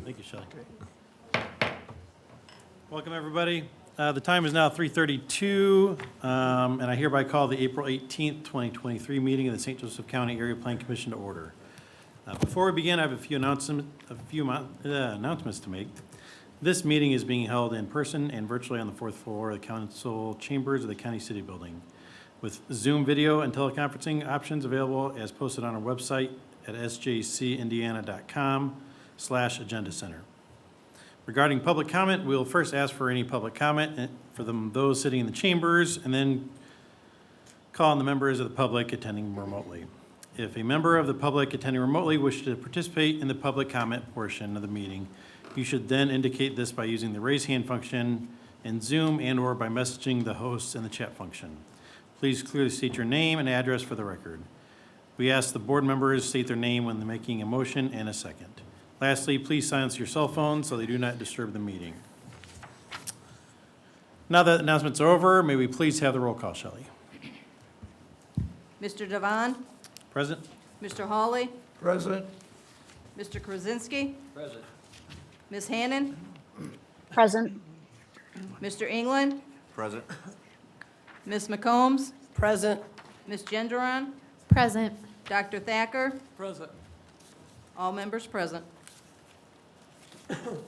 Thank you, Shelley. Welcome, everybody. The time is now 3:32, and I hereby call the April 18th, 2023 meeting of the St. Joseph County Area Plan Commission to order. Before we begin, I have a few announcements to make. This meeting is being held in person and virtually on the fourth floor of the council chambers of the County City Building, with Zoom video and teleconferencing options available as posted on our website at sjcindiana.com/agenda center. Regarding public comment, we'll first ask for any public comment for those sitting in the chambers, and then call on the members of the public attending remotely. If a member of the public attending remotely wishes to participate in the public comment portion of the meeting, you should then indicate this by using the raise hand function in Zoom and/or by messaging the host in the chat function. Please clearly state your name and address for the record. We ask the board members state their name when making a motion and a second. Lastly, please silence your cell phones so they do not disturb the meeting. Now that announcements are over, may we please have the roll call, Shelley? Mr. Devon? Present? Mr. Hawley? Present. Mr. Krasinski? Present. Ms. Hannon? Present. Mr. England? Present. Ms. McCombs? Present. Ms. Gendron? Present. Dr. Thacker? Present. All members present.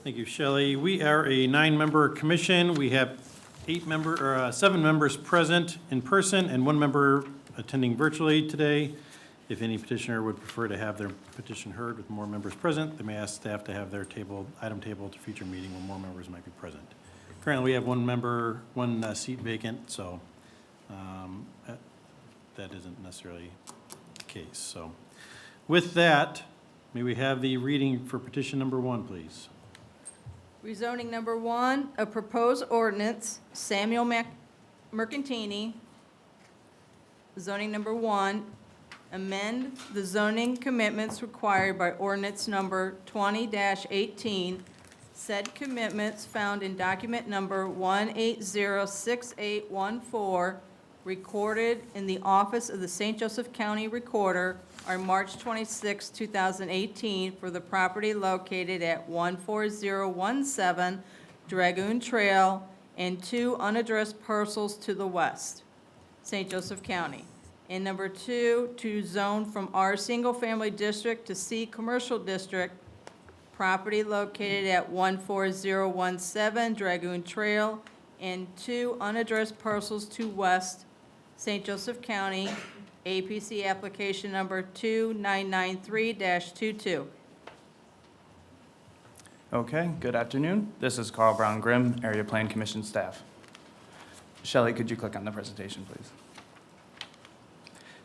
Thank you, Shelley. We are a 9-member commission. We have 7 members present in person and 1 member attending virtually today. If any petitioner would prefer to have their petition heard with more members present, they may ask staff to have their item tabled to future meeting when more members might be present. Currently, we have 1 seat vacant, so that isn't necessarily the case. So with that, may we have the reading for petition number 1, please? Rezoning number 1, a proposed ordinance, Samuel Mercantini. Zoning number 1, amend the zoning commitments required by ordinance number 20-18. Said commitments found in document number 1806814, recorded in the office of the St. Joseph County Recorder on March 26, 2018, for the property located at 14017 Dragoon Trail and 2 unaddressed parcels to the west, St. Joseph County. And number 2, to zone from R Single Family District to C Commercial District, property located at 14017 Dragoon Trail and 2 unaddressed parcels to west, St. Joseph County, APC application number 2993-22. Okay, good afternoon. This is Carl Brown Grimm, Area Plan Commission staff. Shelley, could you click on the presentation, please?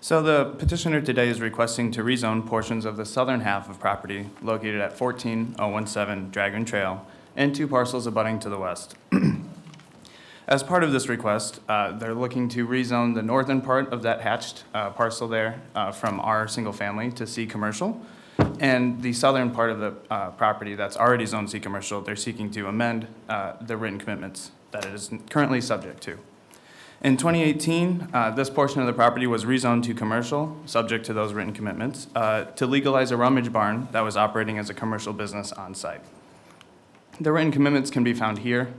So the petitioner today is requesting to rezone portions of the southern half of property located at 14017 Dragoon Trail and 2 parcels abutting to the west. As part of this request, they're looking to rezone the northern part of that hatched parcel there from R Single Family to C Commercial. And the southern part of the property that's already zoned C Commercial, they're seeking to amend the written commitments that it is currently subject to. In 2018, this portion of the property was rezoned to commercial, subject to those written commitments, to legalize a rummage barn that was operating as a commercial business on site. The written commitments can be found here.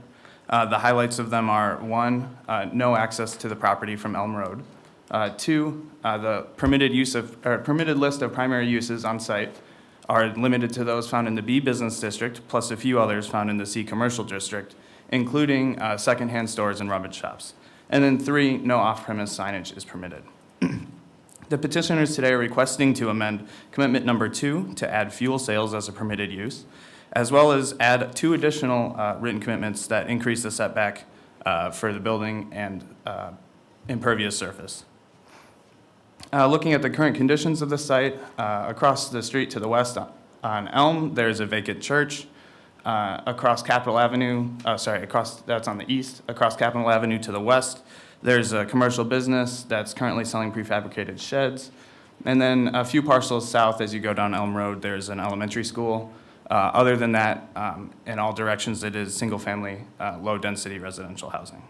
The highlights of them are 1, no access to the property from Elm Road. 2, the permitted list of primary uses on site are limited to those found in the B Business District, plus a few others found in the C Commercial District, including secondhand stores and rummage shops. And then 3, no off-premise signage is permitted. The petitioners today are requesting to amend commitment number 2 to add fuel sales as a permitted use, as well as add 2 additional written commitments that increase the setback for the building and impervious surface. Looking at the current conditions of the site, across the street to the west on Elm, there's a vacant church. Across Capitol Avenue, that's on the east, across Capitol Avenue to the west, there's a commercial business that's currently selling prefabricated sheds. And then a few parcels south as you go down Elm Road, there's an elementary school. Other than that, in all directions, it is single-family, low-density residential housing.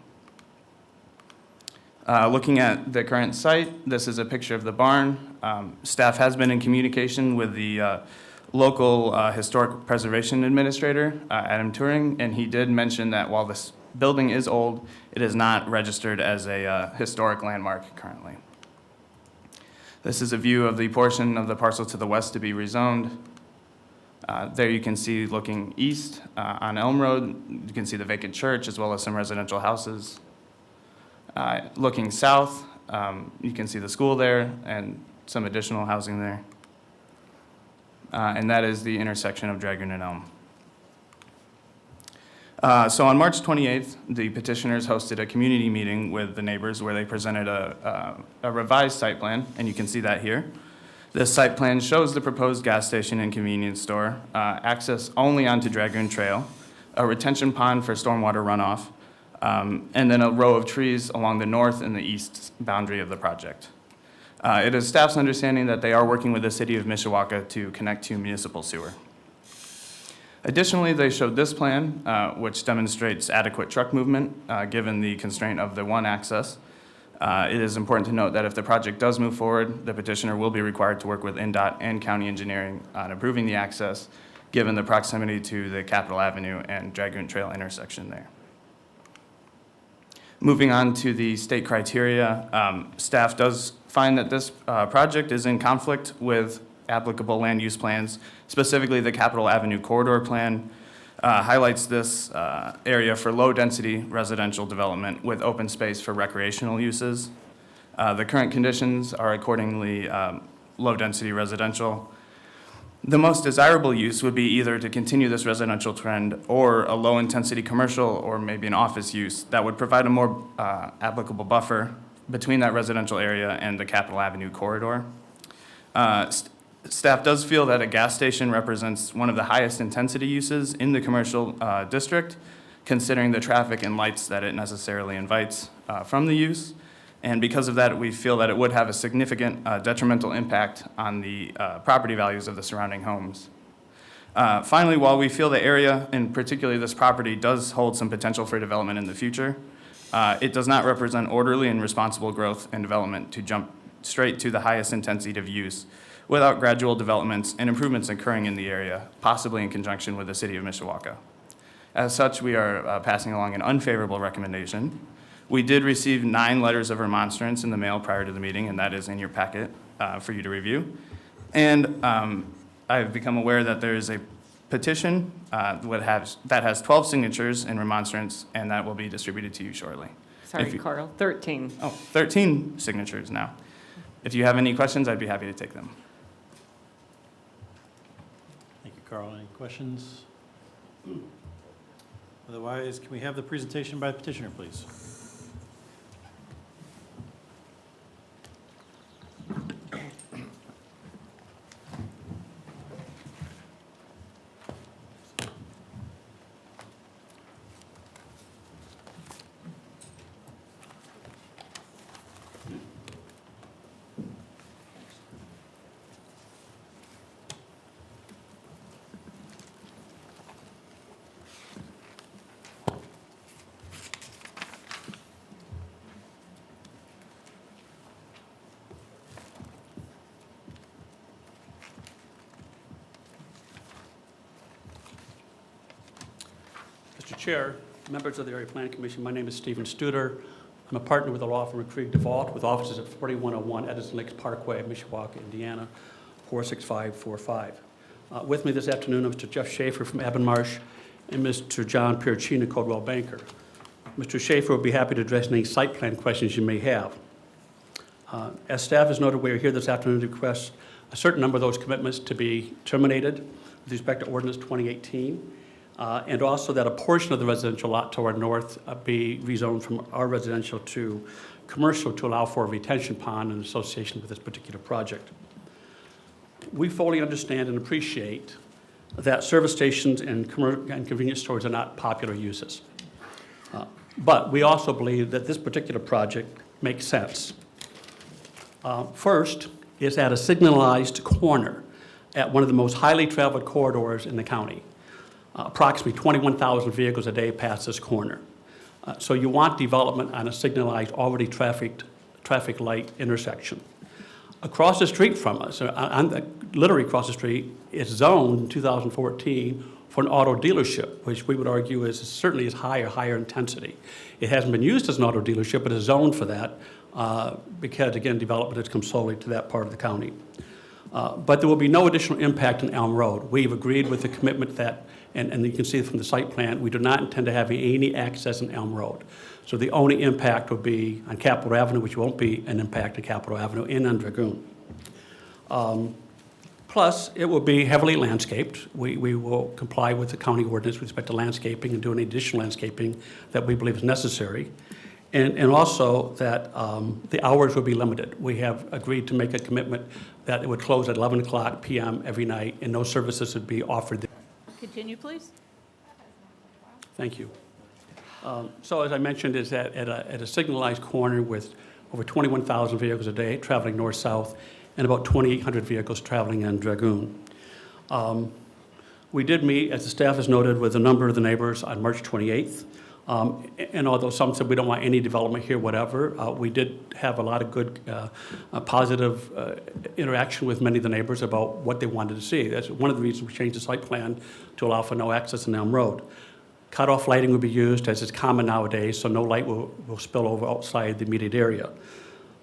Looking at the current site, this is a picture of the barn. Staff has been in communication with the local historic preservation administrator, Adam Turing, and he did mention that while this building is old, it is not registered as a historic landmark currently. This is a view of the portion of the parcel to the west to be rezoned. There you can see, looking east on Elm Road, you can see the vacant church as well as some residential houses. Looking south, you can see the school there and some additional housing there. And that is the intersection of Dragoon and Elm. So on March 28th, the petitioners hosted a community meeting with the neighbors where they presented a revised site plan, and you can see that here. This site plan shows the proposed gas station and convenience store, access only onto Dragoon Trail, a retention pond for stormwater runoff, and then a row of trees along the north and the east boundary of the project. It is staff's understanding that they are working with the city of Mishawaka to connect to municipal sewer. Additionally, they showed this plan, which demonstrates adequate truck movement, given the constraint of the one access. It is important to note that if the project does move forward, the petitioner will be required to work with NDOT and county engineering on improving the access, given the proximity to the Capitol Avenue and Dragoon Trail intersection there. Moving on to the state criteria, staff does find that this project is in conflict with applicable land use plans, specifically the Capitol Avenue Corridor Plan highlights this area for low-density residential development with open space for recreational uses. The current conditions are accordingly low-density residential. The most desirable use would be either to continue this residential trend or a low-intensity commercial or maybe an office use that would provide a more applicable buffer between that residential area and the Capitol Avenue corridor. Staff does feel that a gas station represents one of the highest intensity uses in the commercial district, considering the traffic and lights that it necessarily invites from the use. And because of that, we feel that it would have a significant detrimental impact on the property values of the surrounding homes. Finally, while we feel the area, and particularly this property, does hold some potential for development in the future, it does not represent orderly and responsible growth and development to jump straight to the highest intensity of use without gradual developments and improvements occurring in the area, possibly in conjunction with the city of Mishawaka. As such, we are passing along an unfavorable recommendation. We did receive 9 letters of remonstrance in the mail prior to the meeting, and that is in your packet for you to review. And I've become aware that there is a petition that has 12 signatures in remonstrance, and that will be distributed to you shortly. Sorry, Carl, 13. Oh, 13 signatures now. If you have any questions, I'd be happy to take them. Thank you, Carl. Any questions? Otherwise, can we have the presentation by the petitioner, please? Mr. Chair, members of the Area Planning Commission, my name is Stephen Studer. I'm a partner with the law firm of Krieg DeVault with offices at 4101 Edison Lakes Parkway, Mishawaka, Indiana, 46545. With me this afternoon are Mr. Jeff Schaefer from Abernmarsh and Mr. John Piercina, Coldwell Banker. Mr. Schaefer will be happy to address any site plan questions you may have. As staff has noted, we are here this afternoon to request a certain number of those commitments to be terminated with respect to Ordinance 2018. And also that a portion of the residential lot to our north be rezoned from our residential to commercial to allow for a retention pond in association with this particular project. We fully understand and appreciate that service stations and convenience stores are not popular uses. But we also believe that this particular project makes sense. First is at a signalized corner at one of the most highly traveled corridors in the county. Approximately 21,000 vehicles a day pass this corner. So you want development on a signalized, already traffic light intersection. Across the street from us, literally across the street, it's zoned in 2014 for an auto dealership, which we would argue is certainly is higher intensity. It hasn't been used as an auto dealership, but is zoned for that because, again, development has come solely to that part of the county. But there will be no additional impact on Elm Road. We've agreed with the commitment that, and you can see from the site plan, we do not intend to have any access on Elm Road. So the only impact will be on Capitol Avenue, which won't be an impact on Capitol Avenue, and on Dragoon. Plus, it will be heavily landscaped. We will comply with the county ordinance with respect to landscaping and do any additional landscaping that we believe is necessary. And also that the hours will be limited. We have agreed to make a commitment that it would close at 11 o'clock p.m. every night, and no services would be offered there. Continue, please. Thank you. So as I mentioned, is that at a signalized corner with over 21,000 vehicles a day traveling north-south and about 2,800 vehicles traveling on Dragoon. We did meet, as the staff has noted, with a number of the neighbors on March 28th. And although some said we don't want any development here, whatever, we did have a lot of good, positive interaction with many of the neighbors about what they wanted to see. That's one of the reasons we changed the site plan to allow for no access on Elm Road. Cutoff lighting will be used, as is common nowadays, so no light will spill over outside the immediate area.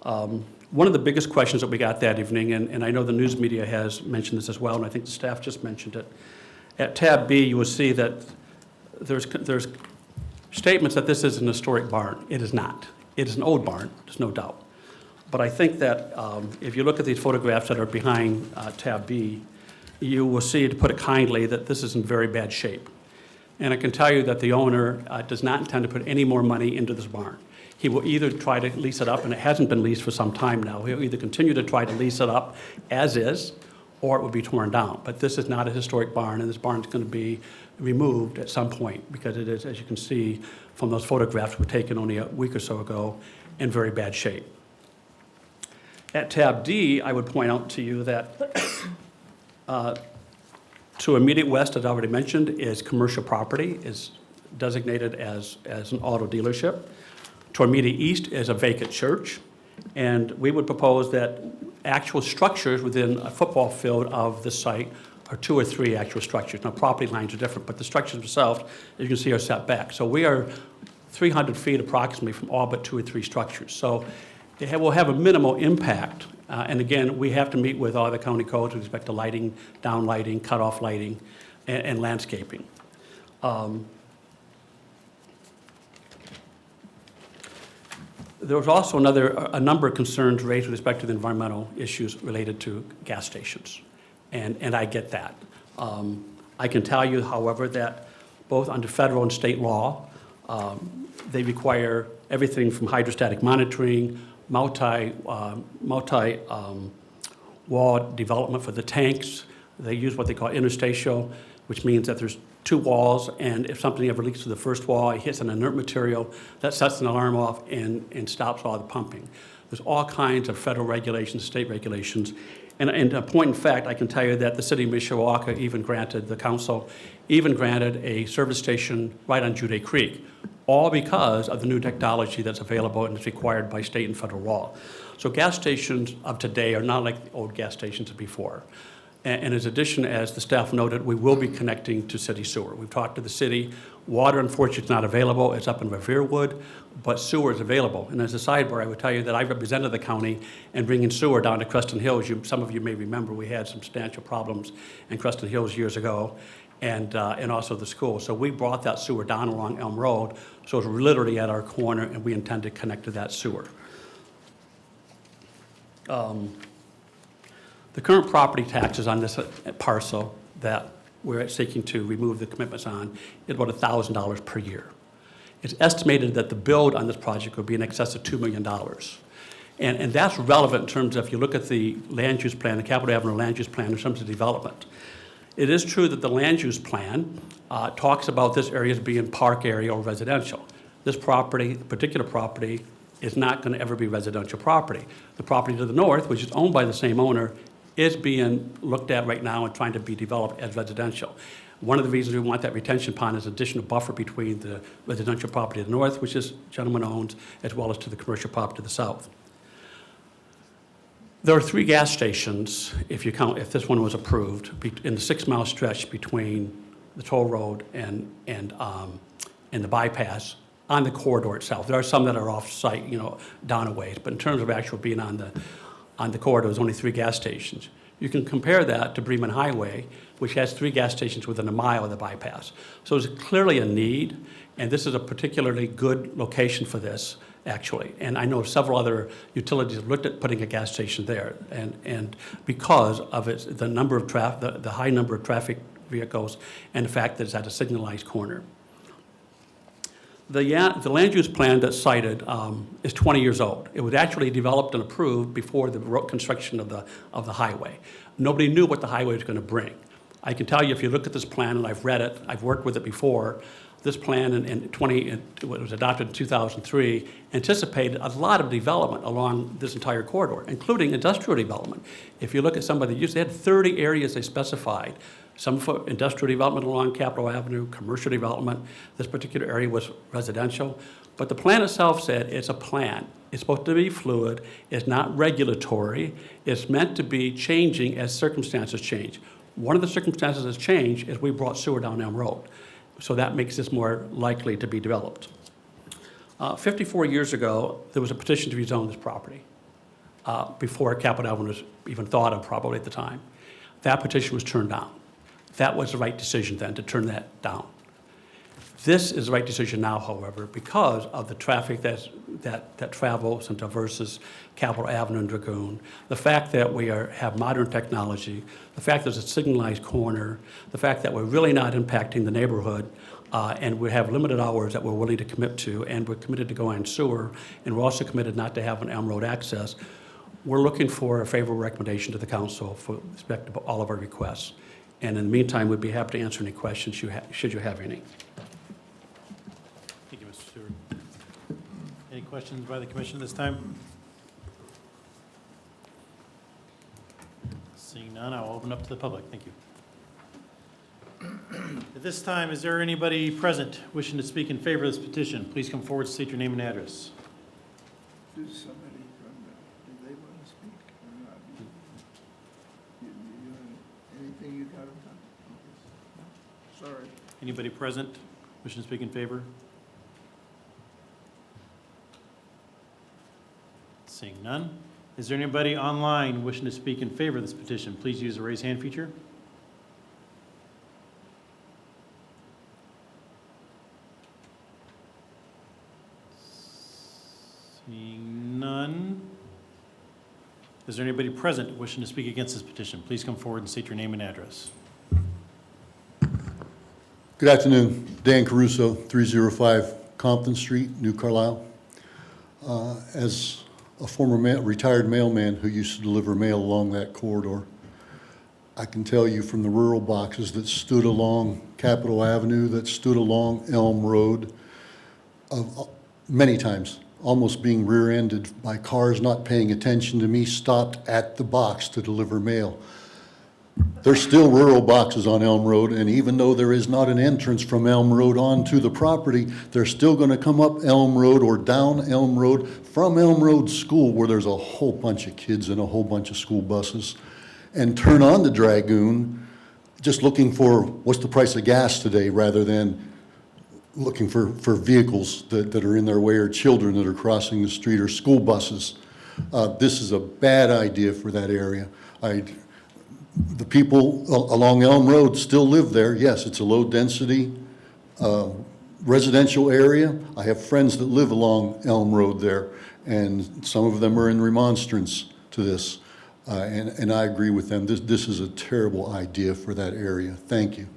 One of the biggest questions that we got that evening, and I know the news media has mentioned this as well, and I think the staff just mentioned it. At tab B, you will see that there's statements that this is an historic barn. It is not. It is an old barn, there's no doubt. But I think that if you look at these photographs that are behind tab B, you will see, to put it kindly, that this is in very bad shape. And I can tell you that the owner does not intend to put any more money into this barn. He will either try to lease it up, and it hasn't been leased for some time now. He'll either continue to try to lease it up as is, or it will be torn down. But this is not a historic barn, and this barn is going to be removed at some point because it is, as you can see from those photographs were taken only a week or so ago, in very bad shape. At tab D, I would point out to you that to immediate west, as I already mentioned, is commercial property, is designated as an auto dealership. To immediate east is a vacant church. And we would propose that actual structures within a football field of the site are 2 or 3 actual structures. Now, property lines are different, but the structures themselves, as you can see, are set back. So we are 300 feet approximately from all but 2 or 3 structures. So it will have a minimal impact. And again, we have to meet with all the county codes with respect to lighting, down lighting, cutoff lighting, and landscaping. There was also a number of concerns raised with respect to the environmental issues related to gas stations, and I get that. I can tell you, however, that both under federal and state law, they require everything from hydrostatic monitoring, multi-wall development for the tanks. They use what they call interstitial, which means that there's 2 walls, and if something ever leaks through the first wall, it hits an inert material, that sets an alarm off and stops all the pumping. There's all kinds of federal regulations, state regulations. And a point in fact, I can tell you that the city of Mishawaka even granted, the council even granted a service station right on Jude Creek, all because of the new technology that's available and is required by state and federal law. So gas stations of today are not like the old gas stations of before. And as addition, as the staff noted, we will be connecting to city sewer. We've talked to the city. Water, unfortunately, is not available. It's up in Reverewood, but sewer is available. And as a sidebar, I would tell you that I represented the county in bringing sewer down to Creston Hills. Some of you may remember we had substantial problems in Creston Hills years ago, and also the school. So we brought that sewer down along Elm Road, so it's literally at our corner, and we intend to connect to that sewer. The current property taxes on this parcel that we're seeking to remove the commitments on is about $1,000 per year. It's estimated that the build on this project will be in excess of $2 million. And that's relevant in terms of, if you look at the land use plan, the Capitol Avenue land use plan in terms of development. It is true that the land use plan talks about this area as being park area or residential. This property, particular property, is not going to ever be residential property. The property to the north, which is owned by the same owner, is being looked at right now and trying to be developed as residential. One of the reasons we want that retention pond is additional buffer between the residential property to the north, which this gentleman owns, as well as to the commercial property to the south. There are 3 gas stations, if you count, if this one was approved, in the 6-mile stretch between the toll road and the bypass on the corridor itself. There are some that are off-site, you know, down a ways, but in terms of actual being on the corridor, there's only 3 gas stations. You can compare that to Bremen Highway, which has 3 gas stations within a mile of the bypass. So there's clearly a need, and this is a particularly good location for this, actually. And I know several other utilities have looked at putting a gas station there, and because of the number of the high number of traffic vehicles and the fact that it's at a signalized corner. The land use plan that's cited is 20 years old. It was actually developed and approved before the road construction of the highway. Nobody knew what the highway was going to bring. I can tell you, if you look at this plan, and I've read it, I've worked with it before, this plan it was adopted in 2003, anticipated a lot of development along this entire corridor, including industrial development. If you look at some of the use, they had 30 areas they specified. Some for industrial development along Capitol Avenue, commercial development. This particular area was residential. But the plan itself said it's a plan. It's supposed to be fluid. It's not regulatory. It's meant to be changing as circumstances change. One of the circumstances that's changed is we brought sewer down Elm Road. So that makes this more likely to be developed. 54 years ago, there was a petition to rezone this property before Capitol Avenue was even thought of probably at the time. That petition was turned down. That was the right decision then, to turn that down. This is the right decision now, however, because of the traffic that travels and traverses Capitol Avenue and Dragoon, the fact that we have modern technology, the fact that it's a signalized corner, the fact that we're really not impacting the neighborhood, and we have limited hours that we're willing to commit to, and we're committed to go on sewer, and we're also committed not to have an Elm Road access. We're looking for a favorable recommendation to the council for respect to all of our requests. And in the meantime, we'd be happy to answer any questions should you have any. Thank you, Mr. Stewart. Any questions by the commission this time? Seeing none, I'll open up to the public. Thank you. At this time, is there anybody present wishing to speak in favor of this petition? Please come forward, state your name and address. Do somebody from do they want to speak or not? Anything you got to talk? Sorry. Anybody present wishing to speak in favor? Seeing none. Is there anybody online wishing to speak in favor of this petition? Please use the raise hand feature. Seeing none. Is there anybody present wishing to speak against this petition? Please come forward and state your name and address. Good afternoon. Dan Caruso, 305 Compton Street, New Carlisle. As a former retired mailman who used to deliver mail along that corridor, I can tell you from the rural boxes that stood along Capitol Avenue, that stood along Elm Road, many times, almost being rear-ended by cars not paying attention to me, stopped at the box to deliver mail. There's still rural boxes on Elm Road, and even though there is not an entrance from Elm Road onto the property, they're still going to come up Elm Road or down Elm Road from Elm Road School, where there's a whole bunch of kids and a whole bunch of school buses, and turn on the Dragoon, just looking for what's the price of gas today, rather than looking for vehicles that are in their way, or children that are crossing the street, or school buses. This is a bad idea for that area. The people along Elm Road still live there. Yes, it's a low-density residential area. I have friends that live along Elm Road there, and some of them are in remonstrance to this. And I agree with them. This is a terrible idea for that area. Thank you.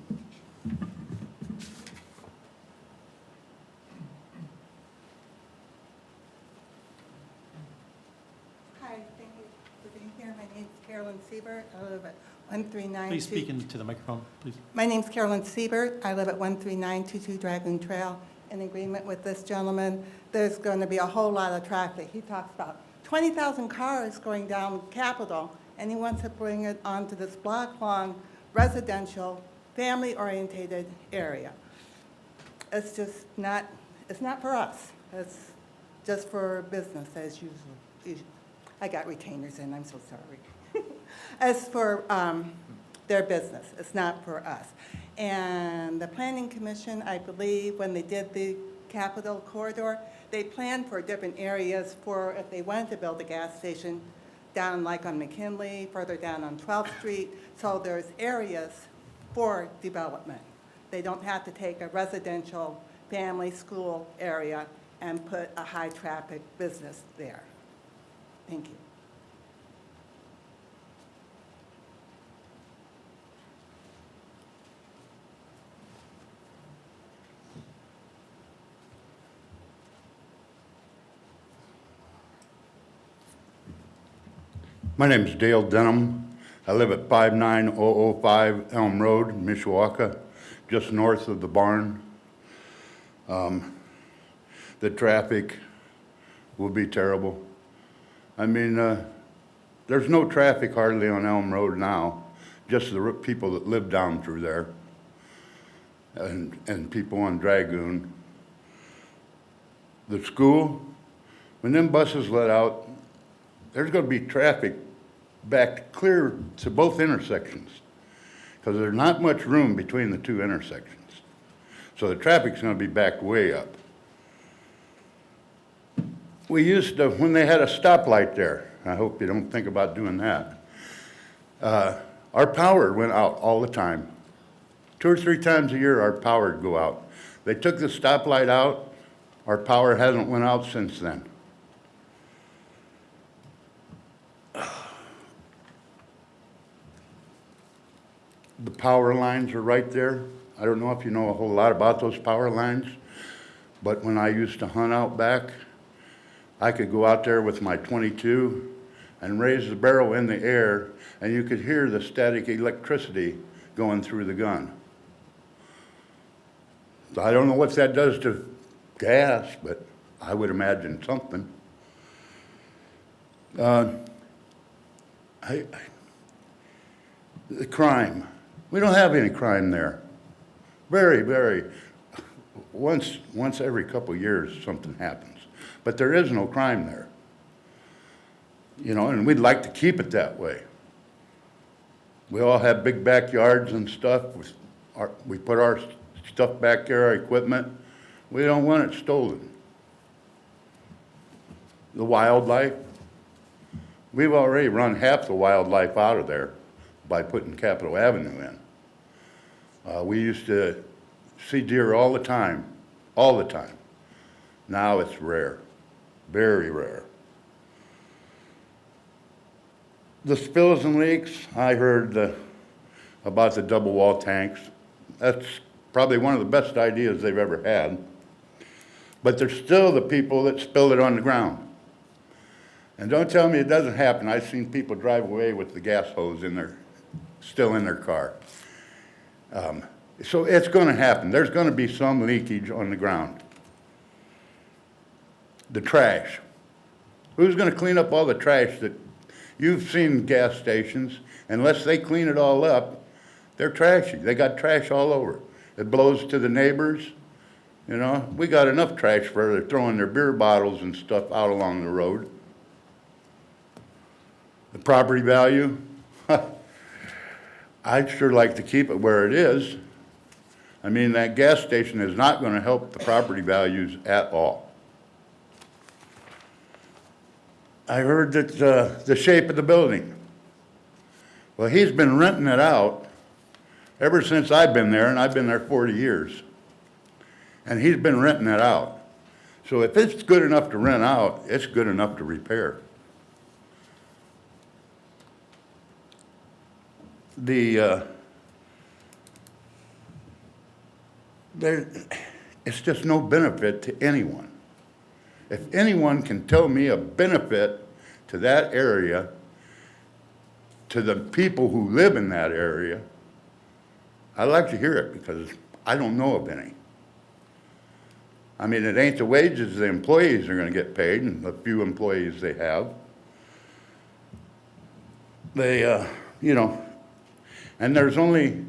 Hi, thank you for being here. My name's Carolyn Siebert. I live at 139. Please speak into the microphone, please. My name's Carolyn Siebert. I live at 13922 Dragoon Trail. In agreement with this gentleman, there's going to be a whole lot of traffic. He talks about 20,000 cars going down Capitol, and he wants to bring it onto this block-long residential, family-orientated area. It's just not, it's not for us. It's just for business as usual. I got retainers in, I'm so sorry. It's for their business, it's not for us. And the Planning Commission, I believe, when they did the Capitol Corridor, they planned for different areas for, if they wanted to build a gas station down like on McKinley, further down on 12th Street. So there's areas for development. They don't have to take a residential family school area and put a high-traffic business there. Thank you. My name's Dale Denham. I live at 59005 Elm Road, Mishawaka, just north of the barn. The traffic will be terrible. I mean, there's no traffic hardly on Elm Road now, just the people that live down through there and people on Dragoon. The school, when them buses let out, there's going to be traffic back clear to both intersections because there's not much room between the two intersections. So the traffic's going to be backed way up. We used to, when they had a stoplight there, I hope you don't think about doing that, our power went out all the time. 2 or 3 times a year our power would go out. They took the stoplight out, our power hasn't went out since then. The power lines are right there. I don't know if you know a whole lot about those power lines, but when I used to hunt out back, I could go out there with my .22 and raise the barrel in the air, and you could hear the static electricity going through the gun. So I don't know what that does to gas, but I would imagine something. The crime. We don't have any crime there. Very, once every couple of years something happens. But there is no crime there. You know, and we'd like to keep it that way. We all have big backyards and stuff. We put our stuff back there, our equipment. We don't want it stolen. The wildlife. We've already run half the wildlife out of there by putting Capitol Avenue in. We used to see deer all the time. Now it's rare, very rare. The spills and leaks, I heard about the double wall tanks. That's probably one of the best ideas they've ever had. But there's still the people that spill it on the ground. And don't tell me it doesn't happen. I've seen people drive away with the gas hose still in their car. So it's going to happen. There's going to be some leakage on the ground. The trash. Who's going to clean up all the trash that you've seen gas stations? Unless they clean it all up, they're trashy. They got trash all over. It blows to the neighbors. You know, we got enough trash where they're throwing their beer bottles and stuff out along the road. The property value, I'd sure like to keep it where it is. I mean, that gas station is not going to help the property values at all. I heard that the shape of the building. Well, he's been renting it out ever since I've been there, and I've been there 40 years. And he's been renting it out. So if it's good enough to rent out, it's good enough to repair. It's just no benefit to anyone. If anyone can tell me a benefit to that area, to the people who live in that area, I'd like to hear it because I don't know of any. I mean, it ain't the wages the employees are going to get paid, and the few employees they have. You know, and there's only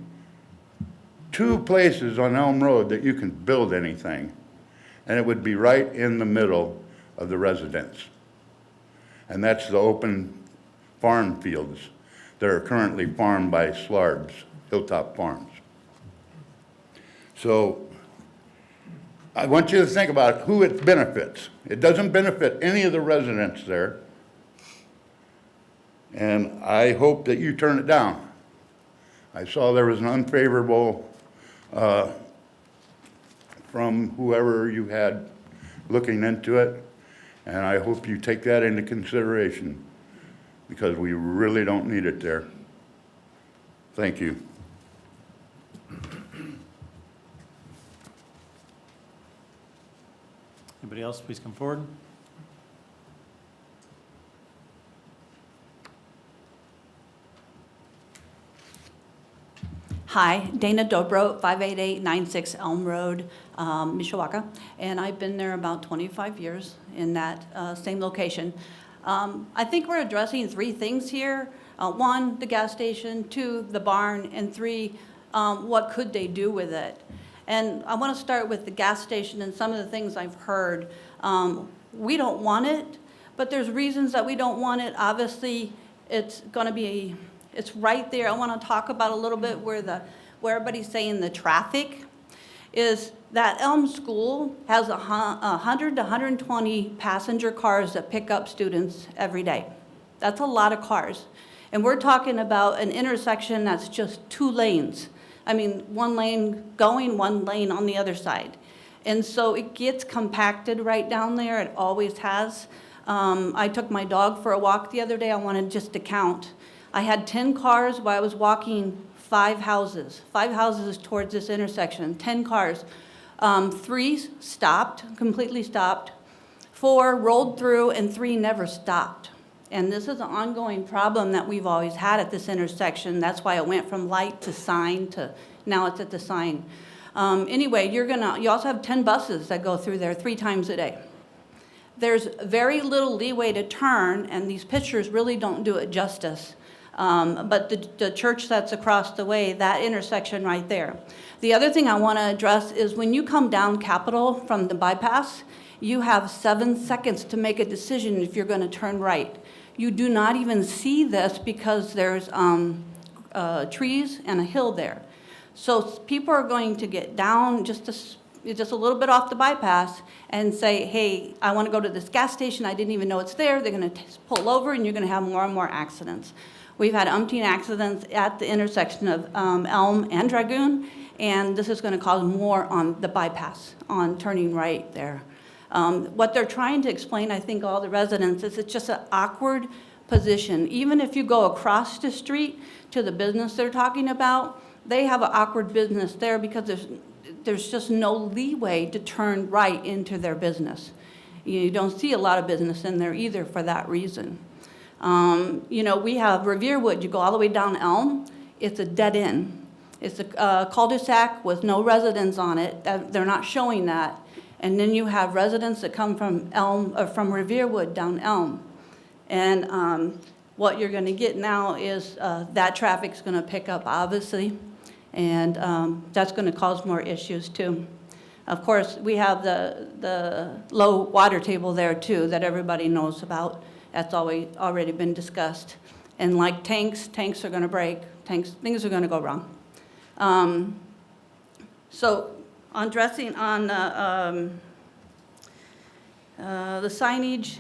2 places on Elm Road that you can build anything, and it would be right in the middle of the residence. and that's the open farm fields that are currently farmed by Slards, Hilltop Farms. So I want you to think about who it benefits. It doesn't benefit any of the residents there. And I hope that you turn it down. I saw there was an unfavorable from whoever you had looking into it, and I hope you take that into consideration, because we really don't need it there. Thank you. Anybody else, please come forward. Hi, Dana Dobro, 58896 Elm Road, Mishawaka, and I've been there about 25 years in that same location. I think we're addressing three things here. One, the gas station, two, the barn, and three, what could they do with it? And I want to start with the gas station and some of the things I've heard. We don't want it, but there's reasons that we don't want it. Obviously, it's going to be it's right there. I want to talk about a little bit where everybody's saying the traffic is. That Elm School has 100 to 120 passenger cars that pick up students every day. That's a lot of cars. And we're talking about an intersection that's just 2 lanes. I mean, 1 lane going, 1 lane on the other side. And so it gets compacted right down there. It always has. I took my dog for a walk the other day. I wanted just to count. I had 10 cars while I was walking 5 houses towards this intersection, 10 cars. 3 stopped, completely stopped, 4 rolled through, and 3 never stopped. And this is an ongoing problem that we've always had at this intersection. That's why it went from light to sign to now it's at the sign. Anyway, you also have 10 buses that go through there 3 times a day. There's very little leeway to turn, and these pictures really don't do it justice. But the church that's across the way, that intersection right there. The other thing I want to address is when you come down Capitol from the bypass, you have 7 seconds to make a decision if you're going to turn right. You do not even see this because there's trees and a hill there. So people are going to get down just a little bit off the bypass and say, hey, I want to go to this gas station. I didn't even know it's there. They're going to pull over, and you're going to have more and more accidents. We've had umpteen accidents at the intersection of Elm and Dragoon, and this is going to cause more on the bypass, on turning right there. What they're trying to explain, I think, all the residents, is it's just an awkward position. Even if you go across the street to the business they're talking about, they have an awkward business there because there's just no leeway to turn right into their business. You don't see a lot of business in there either for that reason. We have Revierewood. You go all the way down Elm, it's a dead end. It's a cul-de-sac with no residents on it. They're not showing that. And then you have residents that come from from Revierewood down Elm. And what you're going to get now is that traffic's going to pick up, obviously, and that's going to cause more issues too. Of course, we have the low water table there too that everybody knows about. That's already been discussed. And like tanks are going to break. Things are going to go wrong. So on addressing on the signage,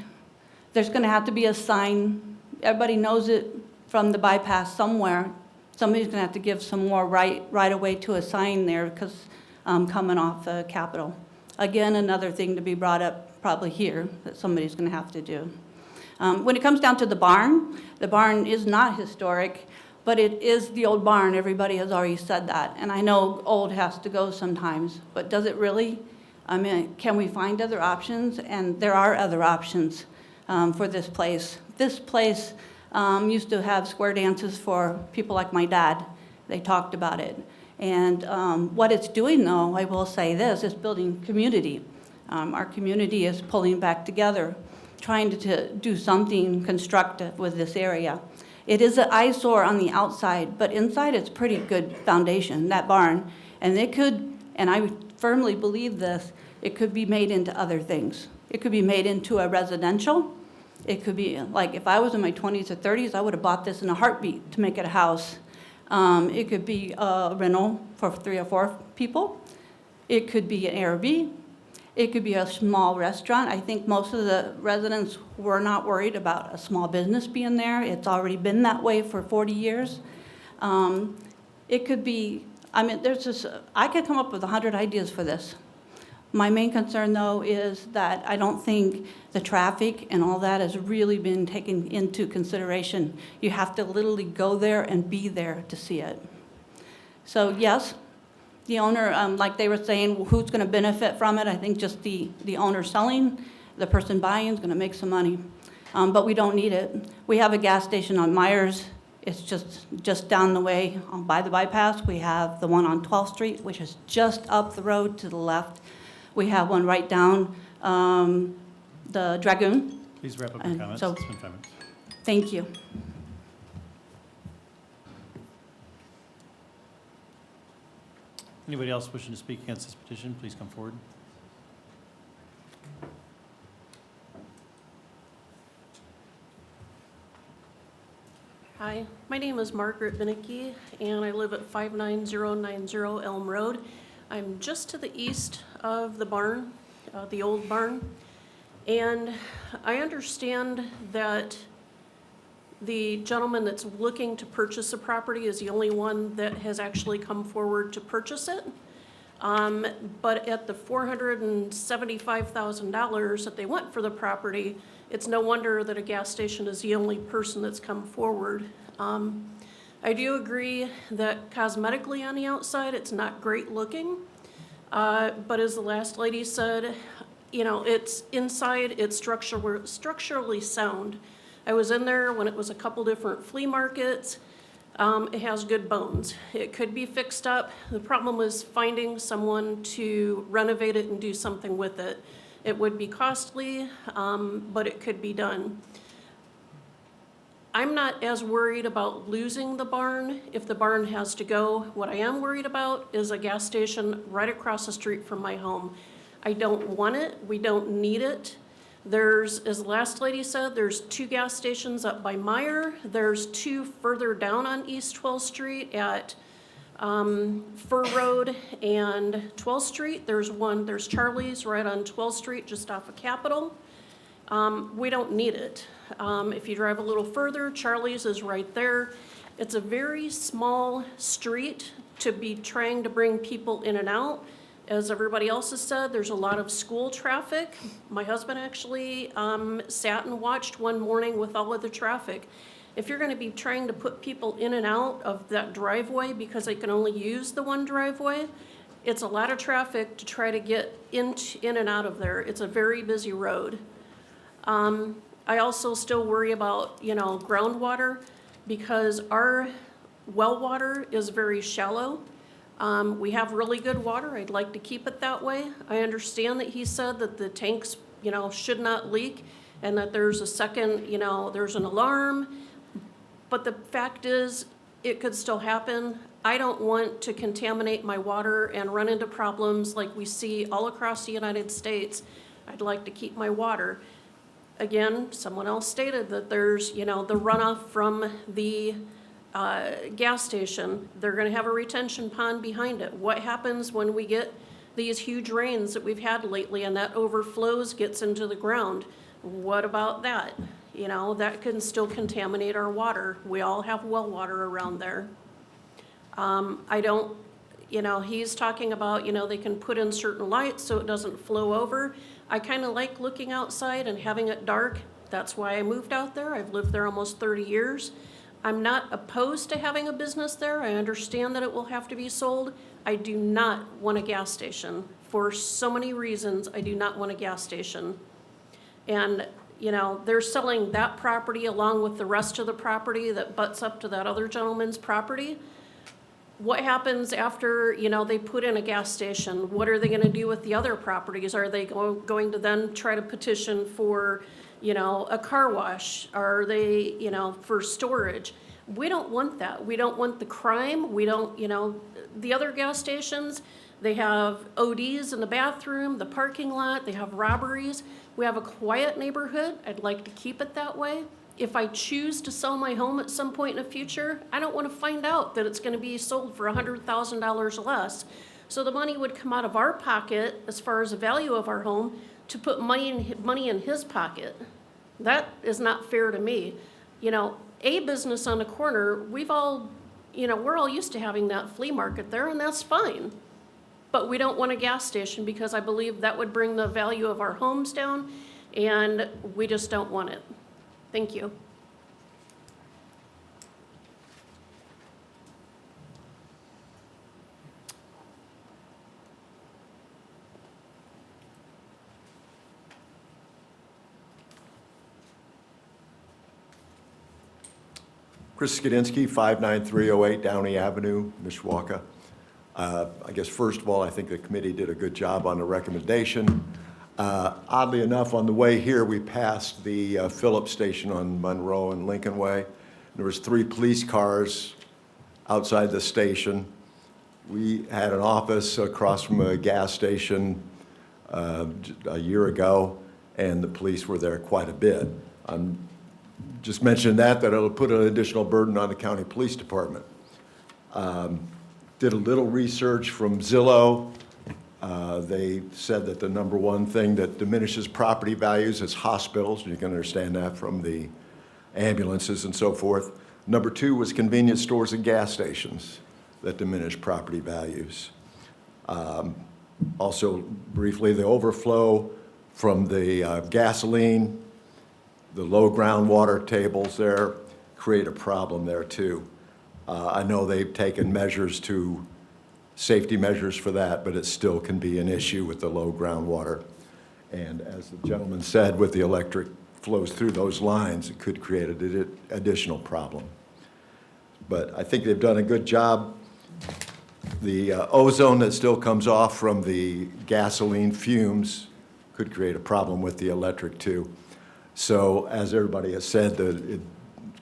there's going to have to be a sign. Everybody knows it from the bypass somewhere. Somebody's going to have to give some more right away to a sign there because coming off the Capitol. Again, another thing to be brought up probably here that somebody's going to have to do. When it comes down to the barn is not historic, but it is the old barn. Everybody has already said that. And I know old has to go sometimes, but does it really? I mean, can we find other options? And there are other options for this place. This place used to have square dances for people like my dad. They talked about it. And what it's doing, though, I will say this, is building community. Our community is pulling back together, trying to do something constructive with this area. It is an eyesore on the outside, but inside it's pretty good foundation, that barn. And it could, and I firmly believe this, it could be made into other things. It could be made into a residential. It could be, like, if I was in my 20s or 30s, I would have bought this in a heartbeat to make it a house. It could be a rental for 3 or 4 people. It could be an Airbnb. It could be a small restaurant. I think most of the residents were not worried about a small business being there. It's already been that way for 40 years. It could be, I mean, I could come up with 100 ideas for this. My main concern, though, is that I don't think the traffic and all that has really been taken into consideration. You have to literally go there and be there to see it. So yes, the owner, like they were saying, who's going to benefit from it? I think just the owner selling, the person buying is going to make some money. But we don't need it. We have a gas station on Myers. It's just down the way by the bypass. We have the one on 12th Street, which is just up the road to the left. We have one right down the Dragoon. Please wrap up your And comments. so- It's been 5 minutes. Thank you. Anybody else wishing to speak against this petition, please come forward. Hi, my name is Margaret Binnicky, and I live at 59090 Elm Road. I'm just to the east of the barn, the old barn. And I understand that the gentleman that's looking to purchase a property is the only one that has actually come forward to purchase it. But at the $475,000 that they want for the property, it's no wonder that a gas station is the only person that's come forward. I do agree that cosmetically on the outside, it's not great looking. But as the last lady said, you know, it's inside, it's structurally sound. I was in there when it was a couple different flea markets. It has good bones. It could be fixed up. The problem was finding someone to renovate it and do something with it. It would be costly, but it could be done. I'm not as worried about losing the barn if the barn has to go. What I am worried about is a gas station right across the street from my home. I don't want it. We don't need it. There's, as the last lady said, there's 2 gas stations up by Meyer. There's 2 further down on East 12th Street at Fur Road and 12th Street. There's Charlie's right on 12th Street just off of Capitol. We don't need it. If you drive a little further, Charlie's is right there. It's a very small street to be trying to bring people in and out. As everybody else has said, there's a lot of school traffic. My husband actually sat and watched one morning with all of the traffic. If you're going to be trying to put people in and out of that driveway because they can only use the one driveway, it's a lot of traffic to try to get in and out of there. It's a very busy road. I also still worry about, you know, groundwater because our well water is very shallow. We have really good water. I'd like to keep it that way. I understand that he said that the tanks, you know, should not leak and that there's a second, you know, there's an alarm. But the fact is, it could still happen. I don't want to contaminate my water and run into problems like we see all across the United States. I'd like to keep my water. Again, someone else stated that there's, you know, the runoff from the gas station. They're going to have a retention pond behind it. What happens when we get these huge rains that we've had lately and that overflows, gets into the ground? What about that? You know, that can still contaminate our water. We all have well water around there. I don't, you know, he's talking about, you know, they can put in certain lights so it doesn't flow over. I kind of like looking outside and having it dark. That's why I moved out there. I've lived there almost 30 years. I'm not opposed to having a business there. I understand that it will have to be sold. I do not want a gas station. For so many reasons, I do not want a gas station. And, you know, they're selling that property along with the rest of the property that butts up to that other gentleman's property. What happens after, you know, they put in a gas station? What are they going to do with the other properties? Are they going to then try to petition for, you know, a car wash? Are they, you know, for storage? We don't want that. We don't want the crime. We don't, you know, the other gas stations, They have ODs in the bathroom, the parking lot, they have robberies. We have a quiet neighborhood. I'd like to keep it that way. If I choose to sell my home at some point in the future, I don't want to find out that it's going to be sold for $100,000 less. So the money would come out of our pocket, as far as the value of our home, to put money in his pocket. That is not fair to me. You know, a business on the corner, we're all used to having that flea market there, and that's fine. But we don't want a gas station because I believe that would bring the value of our homes down, and we just don't want it. Thank you. Chris Skidinski, 59308 Downey Avenue, Mishawaka. I guess first of all, I think the committee did a good job on the recommendation. Oddly enough, on the way here, we passed the Phillips station on Monroe and Lincoln Way. There was 3 police cars outside the station. We had an office across from a gas station a year ago, and the police were there quite a bit. Just mentioned that it'll put an additional burden on the county police department. Did a little research from Zillow. They said that the number one thing that diminishes property values is hospitals. You can understand that from the ambulances and so forth. Number 2 was convenience stores and gas stations that diminish property values. Also, briefly, the overflow from the gasoline, the low groundwater tables there create a problem there too. I know they've taken safety measures for that, but it still can be an issue with the low groundwater. And as the gentleman said, with the electric flows through those lines, it could create an additional problem. But I think they've done a good job. The ozone that still comes off from the gasoline fumes could create a problem with the electric too. So as everybody has said, the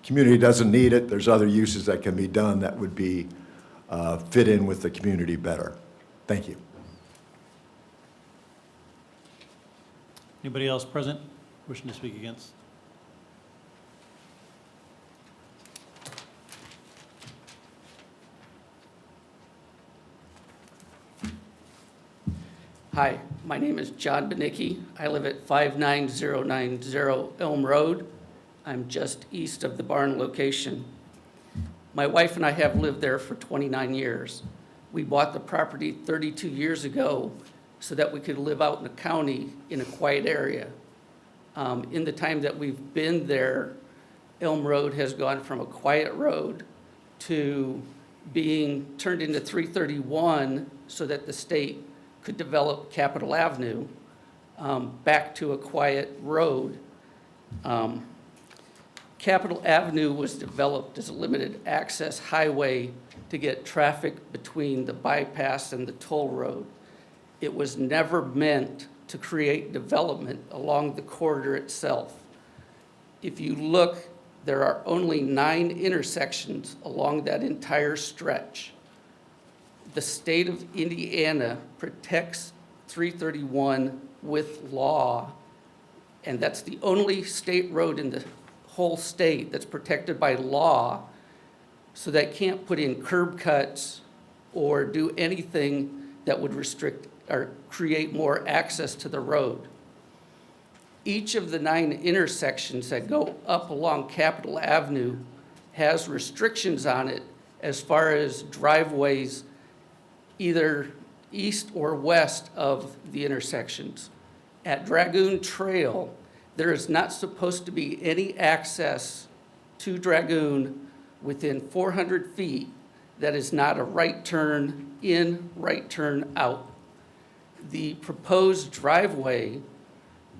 community doesn't need it. There's other uses that can be done that would be fit in with the community better. Thank you. Anybody else present wishing to speak against? Hi, my name is John Benicki. I live at 59090 Elm Road. I'm just east of the barn location. My wife and I have lived there for 29 years. We bought the property 32 years ago so that we could live out in the county in a quiet area. In the time that we've been there, Elm Road has gone from a quiet road to being turned into 331 so that the state could develop Capitol Avenue back to a quiet road. Capitol Avenue was developed as a limited access highway to get traffic between the bypass and the toll road. It was never meant to create development along the corridor itself. If you look, there are only 9 intersections along that entire stretch. The state of Indiana protects 331 with law, and that's the only state road in the whole state that's protected by law, so they can't put in curb cuts or do anything that would restrict or create more access to the road. Each of the 9 intersections that go up along Capitol Avenue has restrictions on it as far as driveways either east or west of the intersections. At Dragoon Trail, there is not supposed to be any access to Dragoon within 400 feet that is not a right turn in, right turn out. The proposed driveway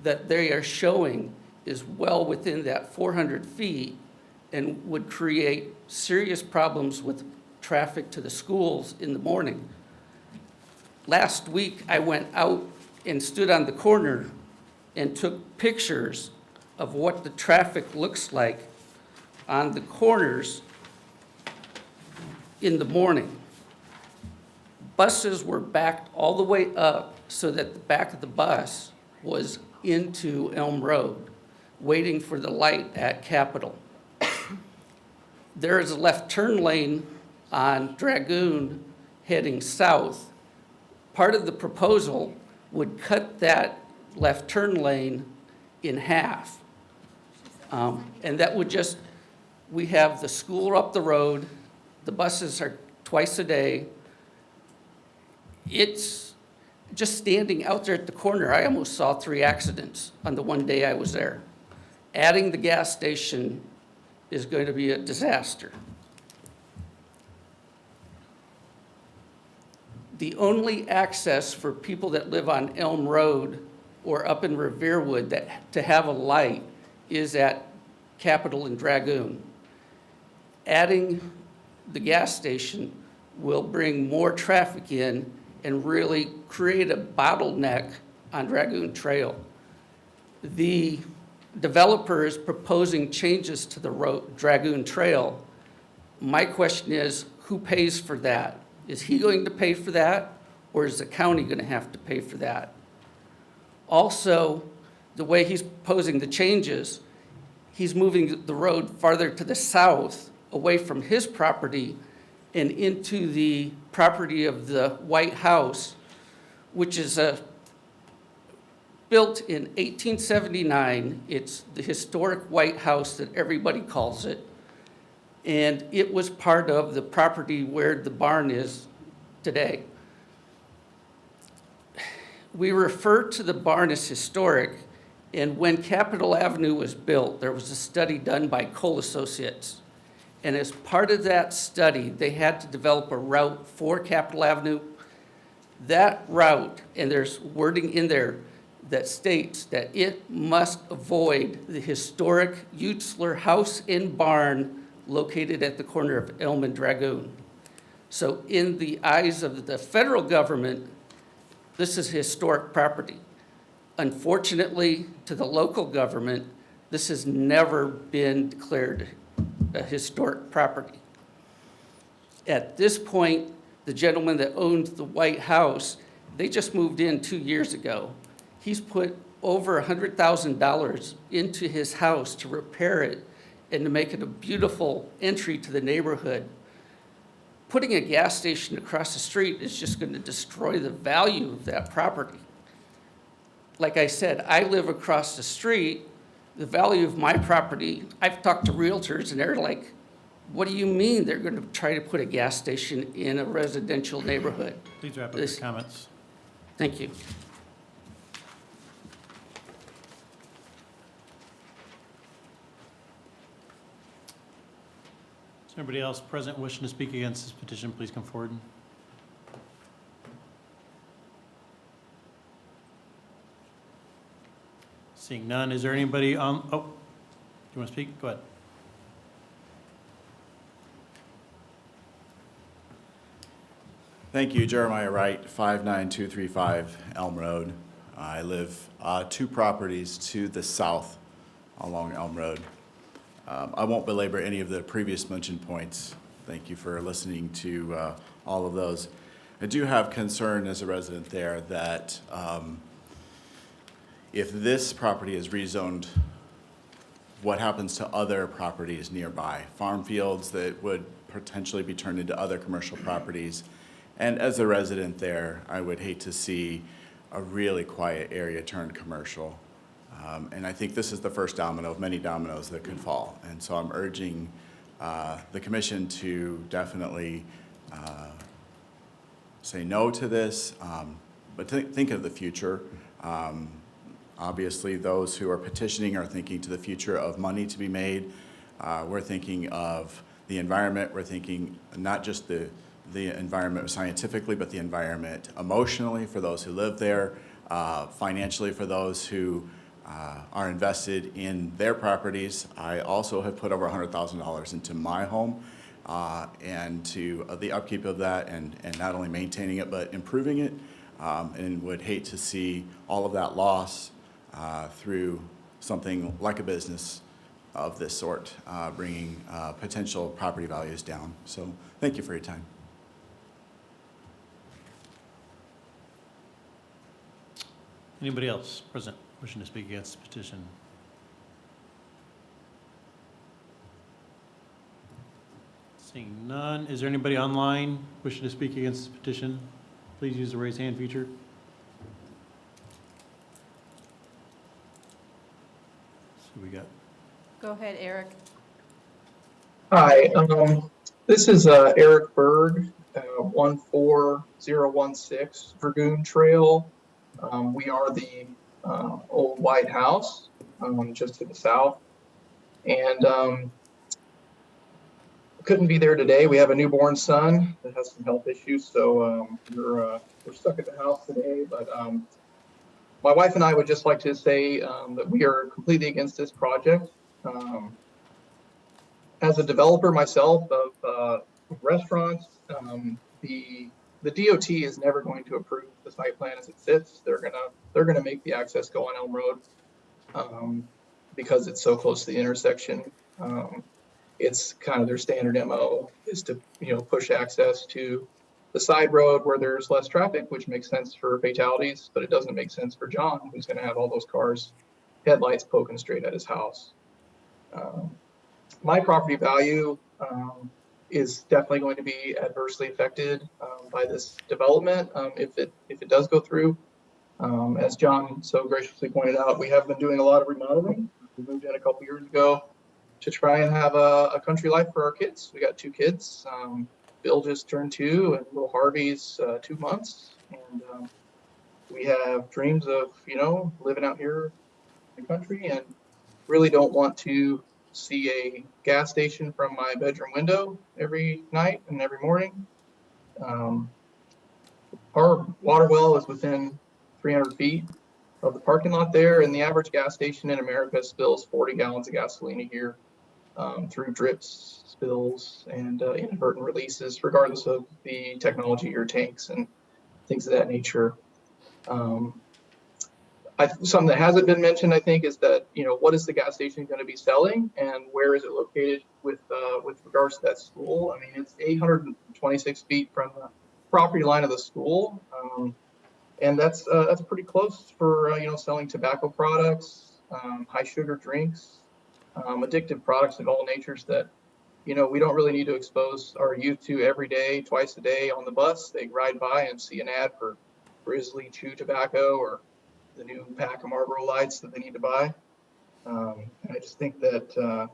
that they are showing is well within that 400 feet and would create serious problems with traffic to the schools in the morning. Last week, I went out and stood on the corner and took pictures of what the traffic looks like on the corners in the morning. buses were backed all the way up so that the back of the bus was into Elm Road, waiting for the light at Capitol. There is a left turn lane on Dragoon heading south. Part of the proposal would cut that left turn lane in half. And that would just, we have the school up the road, the buses are twice a day. It's just standing out there at the corner, I almost saw 3 accidents on the one day I was there. Adding the gas station is going to be a disaster. The only access for people that live on Elm Road or up in Reverewood to have a light is at Capitol and Dragoon. Adding the gas station will bring more traffic in and really create a bottleneck on Dragoon Trail. The developer is proposing changes to the Dragoon Trail. My question is, who pays for that? Is he going to pay for that, or is the county going to have to pay for that? Also, the way he's proposing the changes, he's moving the road farther to the south, away from his property and into the property of the White House, which is built in 1879. It's the historic White House that everybody calls it. And it was part of the property where the barn is today. We refer to the barn as historic, and when Capitol Avenue was built, there was a study done by Cole Associates. And as part of that study, they had to develop a route for Capitol Avenue. That route, and there's wording in there that states that it must avoid the historic Utzler House and Barn located at the corner of Elm and Dragoon. So in the eyes of the federal government, this is historic property. Unfortunately, to the local government, this has never been declared a historic property. At this point, the gentleman that owned the White House, they just moved in 2 years ago. He's put over $100,000 into his house to repair it and to make it a beautiful entry to the neighborhood. Putting a gas station across the street is just going to destroy the value of that property. Like I said, I live across the street. The value of my property, I've talked to realtors and they're like, what do you mean they're going to try to put a gas station in a residential neighborhood? Please wrap up your comments. Thank you. Is there anybody else present wishing to speak against this petition? Please come forward. Seeing none, is there anybody on, oh, do you want to speak? Go ahead. Thank you, Jeremiah Wright, 59235 Elm Road. I live 2 properties to the south along Elm Road. I won't belabor any of the previous mentioned points. Thank you for listening to all of those. I do have concern as a resident there that if this property is rezoned, what happens to other properties nearby? Farm fields that would potentially be turned into other commercial properties. And as a resident there, I would hate to see a really quiet area turned commercial. And I think this is the first domino of many dominoes that could fall. And so I'm urging the commission to definitely say no to this, but think of the future. Obviously, those who are petitioning are thinking to the future of money to be made. We're thinking of the environment. We're thinking not just the environment scientifically, but the environment emotionally for those who live there, financially for those who are invested in their properties. I also have put over $100,000 into my home and to the upkeep of that and not only maintaining it, but improving it, and would hate to see all of that loss through something like a business of this sort, bringing potential property values down. So thank you for your time. Anybody else present wishing to speak against the petition? Seeing none, is there anybody online wishing to speak against this petition? Please use the raise hand feature. So we got, Go ahead, Eric. Hi, this is Eric Berg, 14016 Dragoon Trail. We are the old White House, just to the south. And couldn't be there today. We have a newborn son that has some health issues, so we're stuck at the house today. But my wife and I would just like to say that we are completely against this project. As a developer myself of restaurants, the DOT is never going to approve the site plan as it sits. They're gonna make the access go on Elm Road because it's so close to the intersection. It's kind of their standard MO is to push access to the side road where there's less traffic, which makes sense for fatalities, but it doesn't make sense for John, who's going to have all those cars headlights poking straight at his house. My property value is definitely going to be adversely affected by this development if it does go through. As John so graciously pointed out, we have been doing a lot of remodeling. We moved in a couple years ago to try and have a country life for our kids. We got 2 kids. Bill just turned 2 and little Harvey's 2 months. And we have dreams of, living out here in the country and really don't want to see a gas station from my bedroom window every night and every morning. Our water well is within 300 feet of the parking lot there, and the average gas station in America spills 40 gallons of gasoline a year through drips, spills, and inadvertent releases, regardless of the technology or tanks and things of that nature. Something that hasn't been mentioned, I think, is that, what is the gas station going to be selling and where is it located with regards to that school? I mean, it's 826 feet from the property line of the school. And that's pretty close for, selling tobacco products, high sugar drinks, addictive products of all natures that, we don't really need to expose our youth to every day, twice a day on the bus. They ride by and see an ad for Grizzly Chew tobacco or the new pack of Marlboro Lights that they need to buy. And I just think that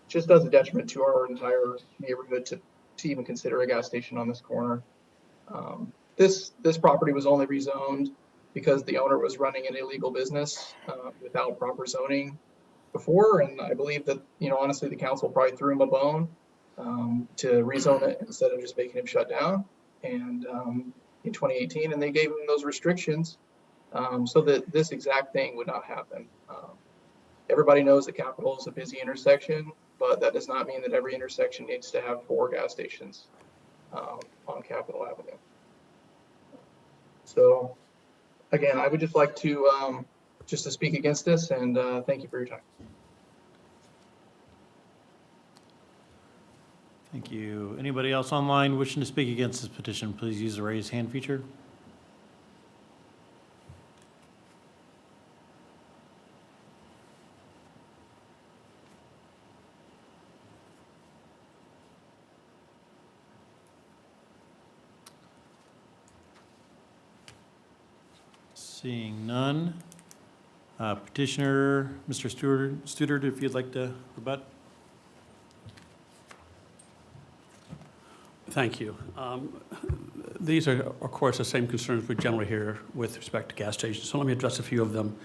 just does a detriment to our entire neighborhood to even consider a gas station on this corner. This property was only rezoned because the owner was running an illegal business without proper zoning before, and I believe that, honestly, the council probably threw him a bone to rezone it instead of just making him shut down. And in 2018, and they gave him those restrictions so that this exact thing would not happen. Everybody knows that Capitol is a busy intersection, but that does not mean that every intersection needs to have 4 gas stations on Capitol Avenue. So, again, I would just like to speak against this, and thank you for your time. thank you. Anybody else online wishing to speak against this petition, please use the raise hand feature. Seeing none. Petitioner, Mr. Studer, if you'd like to rebut. Thank you. These are, of course, the same concerns we generally hear with respect to gas stations, so let me address a few of them.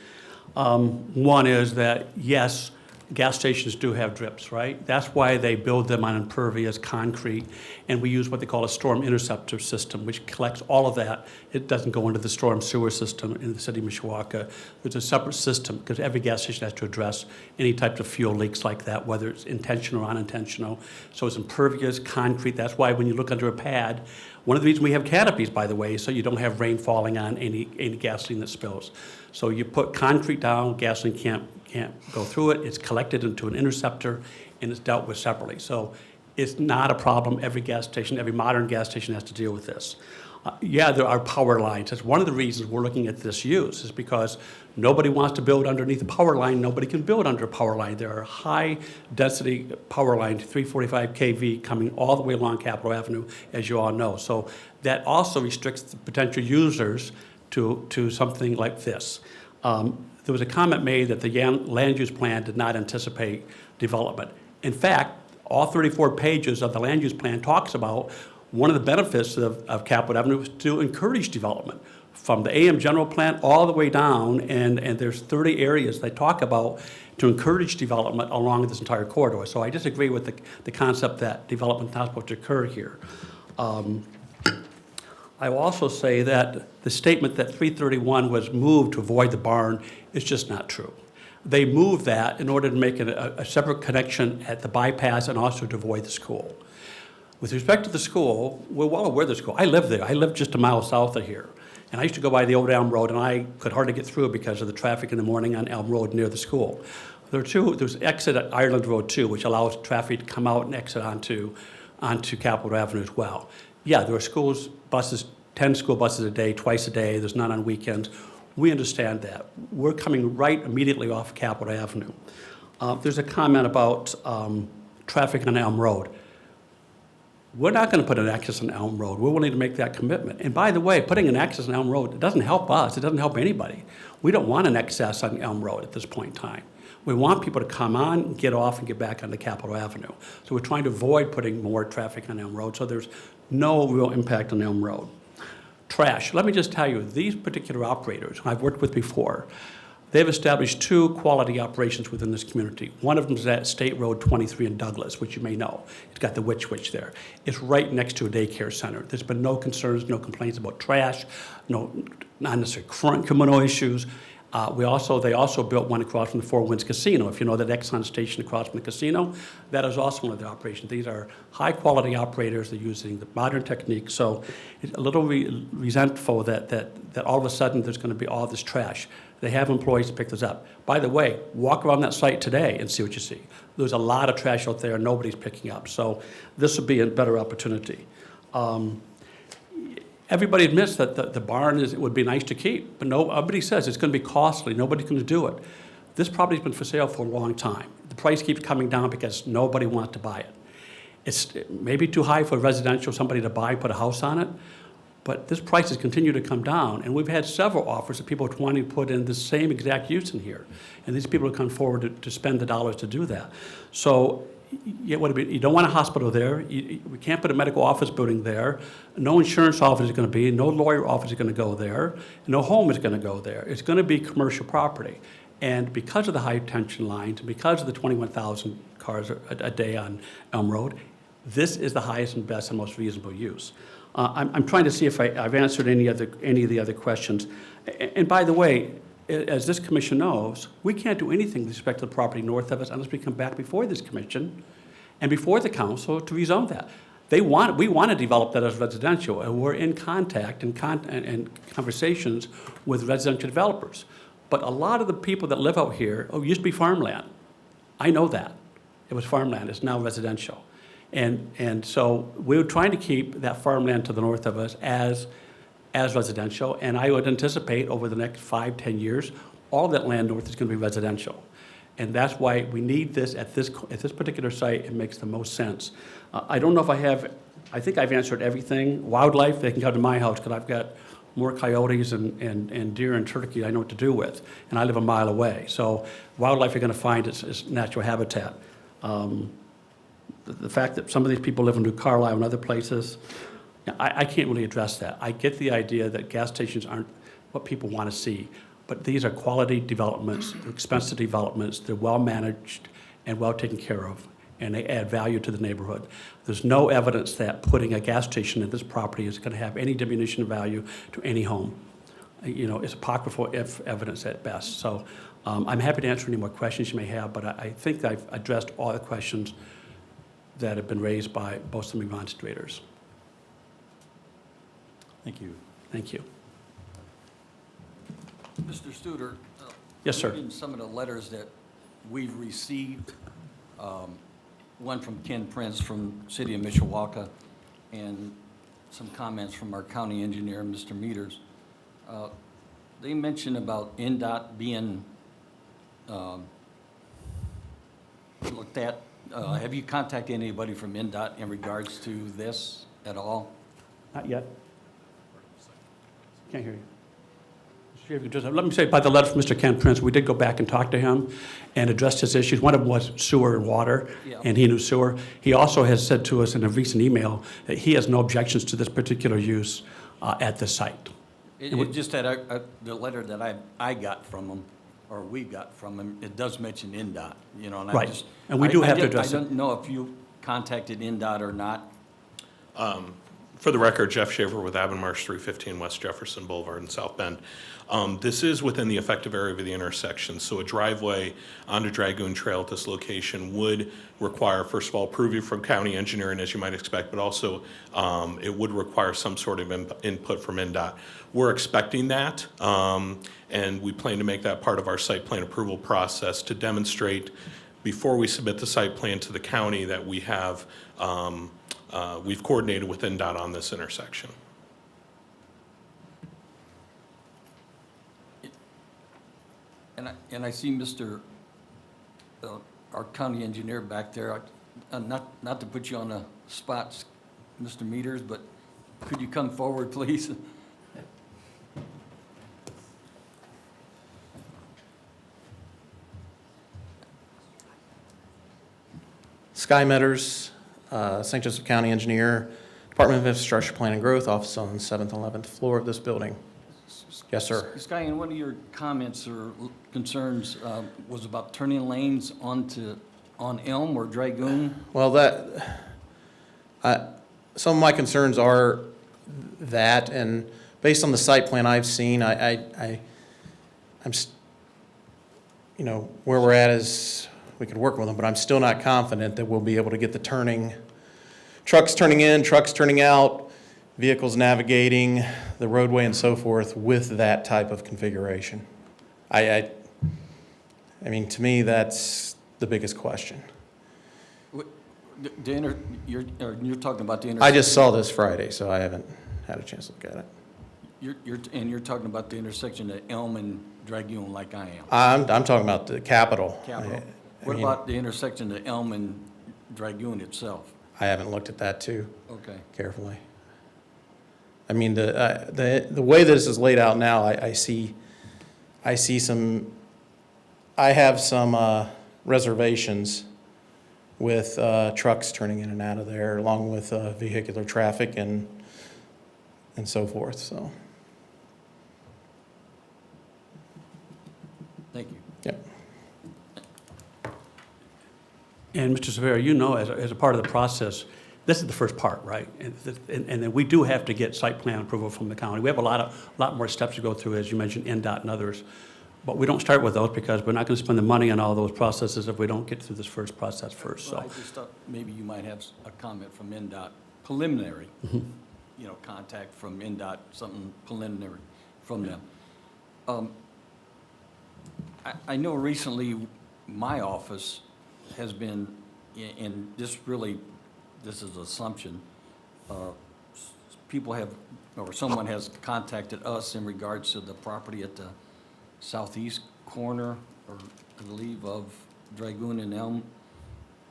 One is that, yes, gas stations do have drips, right? That's why they build them on impervious concrete, and we use what they call a storm interceptor system, which collects all of that. It doesn't go into the storm sewer system in the city of Mishawaka. It's a separate system because every gas station has to address any type of fuel leaks like that, whether it's intentional or unintentional. So it's impervious concrete. That's why when you look under a pad, one of the reasons we have canopies, by the way, so you don't have rain falling on any gasoline that spills. So you put concrete down, gasoline can't go through it. It's collected into an interceptor, and it's dealt with separately. So it's not a problem. Every gas station, every modern gas station has to deal with this. Yeah, there are power lines. That's one of the reasons we're looking at this use, is because nobody wants to build underneath a power line. Nobody can build under a power line. There are high-density power lines, 345 kV, coming all the way along Capitol Avenue, as you all know. So that also restricts the potential users to something like this. There was a comment made that the land use plan did not anticipate development. In fact, all 34 pages of the land use plan talks about one of the benefits of Capitol Avenue is to encourage development, from the AM general plan all the way down, and there's 30 areas they talk about to encourage development along this entire corridor. So I disagree with the concept that development is not supposed to occur here. I will also say that the statement that 331 was moved to avoid the barn is just not true. They moved that in order to make it a separate connection at the bypass and also to avoid the school. With respect to the school, we're well aware of the school. I live there. I live just a mile south of here. And I used to go by the old Elm Road, and I could hardly get through because of the traffic in the morning on Elm Road near the school. There's exit at Ireland Road too, which allows traffic to come out and exit onto Capitol Avenue as well. Yeah, there are schools, buses, 10 school buses a day, twice a day. There's none on weekends. We understand that. We're coming right immediately off Capitol Avenue. There's a comment about traffic on Elm Road. We're not going to put an access on Elm Road. We're willing to make that commitment. And by the way, putting an access on Elm Road, it doesn't help us. It doesn't help anybody. We don't want an access on Elm Road at this point in time. We want people to come on, get off, and get back onto Capitol Avenue. So we're trying to avoid putting more traffic on Elm Road, so there's no real impact on Elm Road. Trash. Let me just tell you, these particular operators, who I've worked with before, they've established 2 quality operations within this community. One of them is at State Road 23 in Douglas, which you may know. It's got the Witch there. It's right next to a daycare center. There's been no concerns, no complaints about trash, not necessarily criminal issues. They also built one across from the Four Winds Casino. If you know that Exxon station across from the casino, that is also one of their operations. These are high-quality operators. They're using the modern techniques. So it's a little resentful that all of a sudden there's going to be all this trash. They have employees to pick this up. By the way, walk around that site today and see what you see. There's a lot of trash out there nobody's picking up. So this would be a better opportunity. Everybody admits that the barn would be nice to keep, but nobody says it's going to be costly. Nobody's going to do it. This property's been for sale for a long time. The price keeps coming down because nobody wants to buy it. It's maybe too high for residential, somebody to buy, put a house on it, but this price has continued to come down, and we've had several offers of people wanting to put in the same exact use in here, and these people have come forward to spend the dollars to do that. So you don't want a hospital there. We can't put a medical office building there. No insurance office is going to be. No lawyer office is going to go there. No home is going to go there. It's going to be commercial property. And because of the high tension lines, and because of the 21,000 cars a day on Elm Road, this is the highest and best and most reasonable use. I'm trying to see if I've answered any of the other questions. And by the way, as this commission knows, we can't do anything with respect to the property north of us unless we come back before this commission and before the council to rezone that. We want to develop that as residential, and we're in contact and conversations with residential developers. But a lot of the people that live out here, used to be farmland. I know that. It was farmland. It's now residential. And so we're trying to keep that farmland to the north of us as residential, and I would anticipate over the next 5-10 years, all that land north is going to be residential. And that's why we need this at this particular site. It makes the most sense. I don't know if I think I've answered everything. Wildlife, they can come to my house because I've got more coyotes and deer and turkey I know what to do with, and I live a mile away. So wildlife are going to find its natural habitat. The fact that some of these people live in New Carlisle and other places, I can't really address that. I get the idea that gas stations aren't what people want to see, but these are quality developments, they're expensive developments, they're well managed and well taken care of, and they add value to the neighborhood. There's no evidence that putting a gas station in this property is going to have any diminution of value to any home. It's apocryphal evidence at best. So I'm happy to answer any more questions you may have, but I think I've addressed all the questions that have been raised by both the demonstrators. Thank you. Thank you. Mr. Studer. Yes, sir. Reading some of the letters that we've received, one from Ken Prince from City of Mishawaka, and some comments from our county engineer, Mr. Meters. They mentioned about NDOT being looked at. Have you contacted anybody from NDOT in regards to this at all? Not yet. Can't hear you. Mr. Chair, if you could just- Let me say, by the letter from Mr. Ken Prince, we did go back and talk to him and addressed his issues. One of them was sewer and water, Yeah. and he knew sewer. He also has said to us in a recent email that he has no objections to this particular use at the site. It just that the letter that I got from him, or we got from him, it does mention NDOT, you know, and I Right. just. And we do have to I address it. don't know if you contacted NDOT or not. For the record, Jeff Shaver with Avonmarsh, 315 West Jefferson Boulevard in South Bend. This is within the effective area of the intersection, so a driveway onto Dragoon Trail at this location would require, first of all, purview from county engineering, as you might expect, but also it would require some sort of input from NDOT. We're expecting that, and we plan to make that part of our site plan approval process to demonstrate before we submit the site plan to the county that we have we've coordinated with NDOT on this intersection. And I see Mr., our county engineer back there, not to put you on the spot, Mr. Meters, but could you come forward, please? Sky Metters, St. Joseph County Engineer, Department of Infrastructure Plan and Growth, office on the 7th and 11th floor of this building. Yes, sir. Sky, and one of your comments or concerns was about turning lanes on Elm or Dragoon. Well, some of my concerns are that, and based on the site plan I've seen, you know, where we're at is, we could work with them, but I'm still not confident that we'll be able to get the trucks turning in, trucks turning out, vehicles navigating the roadway and so forth with that type of configuration. I mean, to me, that's the biggest question. You're talking about the intersection. I just saw this Friday, so I haven't had a chance to look at it. You're talking about the intersection of Elm and Dragoon like I am. I'm talking about the Capitol. What about the intersection of Elm and Dragoon itself? I haven't looked at that too Okay. carefully. I mean, the way this is laid out now, I have some reservations with trucks turning in and out of there, along with vehicular traffic and so forth, so. Thank you. Yep. And Mr. Severa, you know, as a part of the process, this is the first part, right? And then we do have to get site plan approval from the county. We have a lot more steps to go through, as you mentioned, NDOT and others. But we don't start with those because we're not going to spend the money on all those processes if we don't get through this first process first, Well, so. I just thought maybe you might have a comment from NDOT, preliminary, you know, contact from NDOT, something preliminary from them. I know recently my office has been, and this is assumption, people have, or someone has contacted us in regards to the property at the southeast corner, or I believe, of Dragoon and Elm.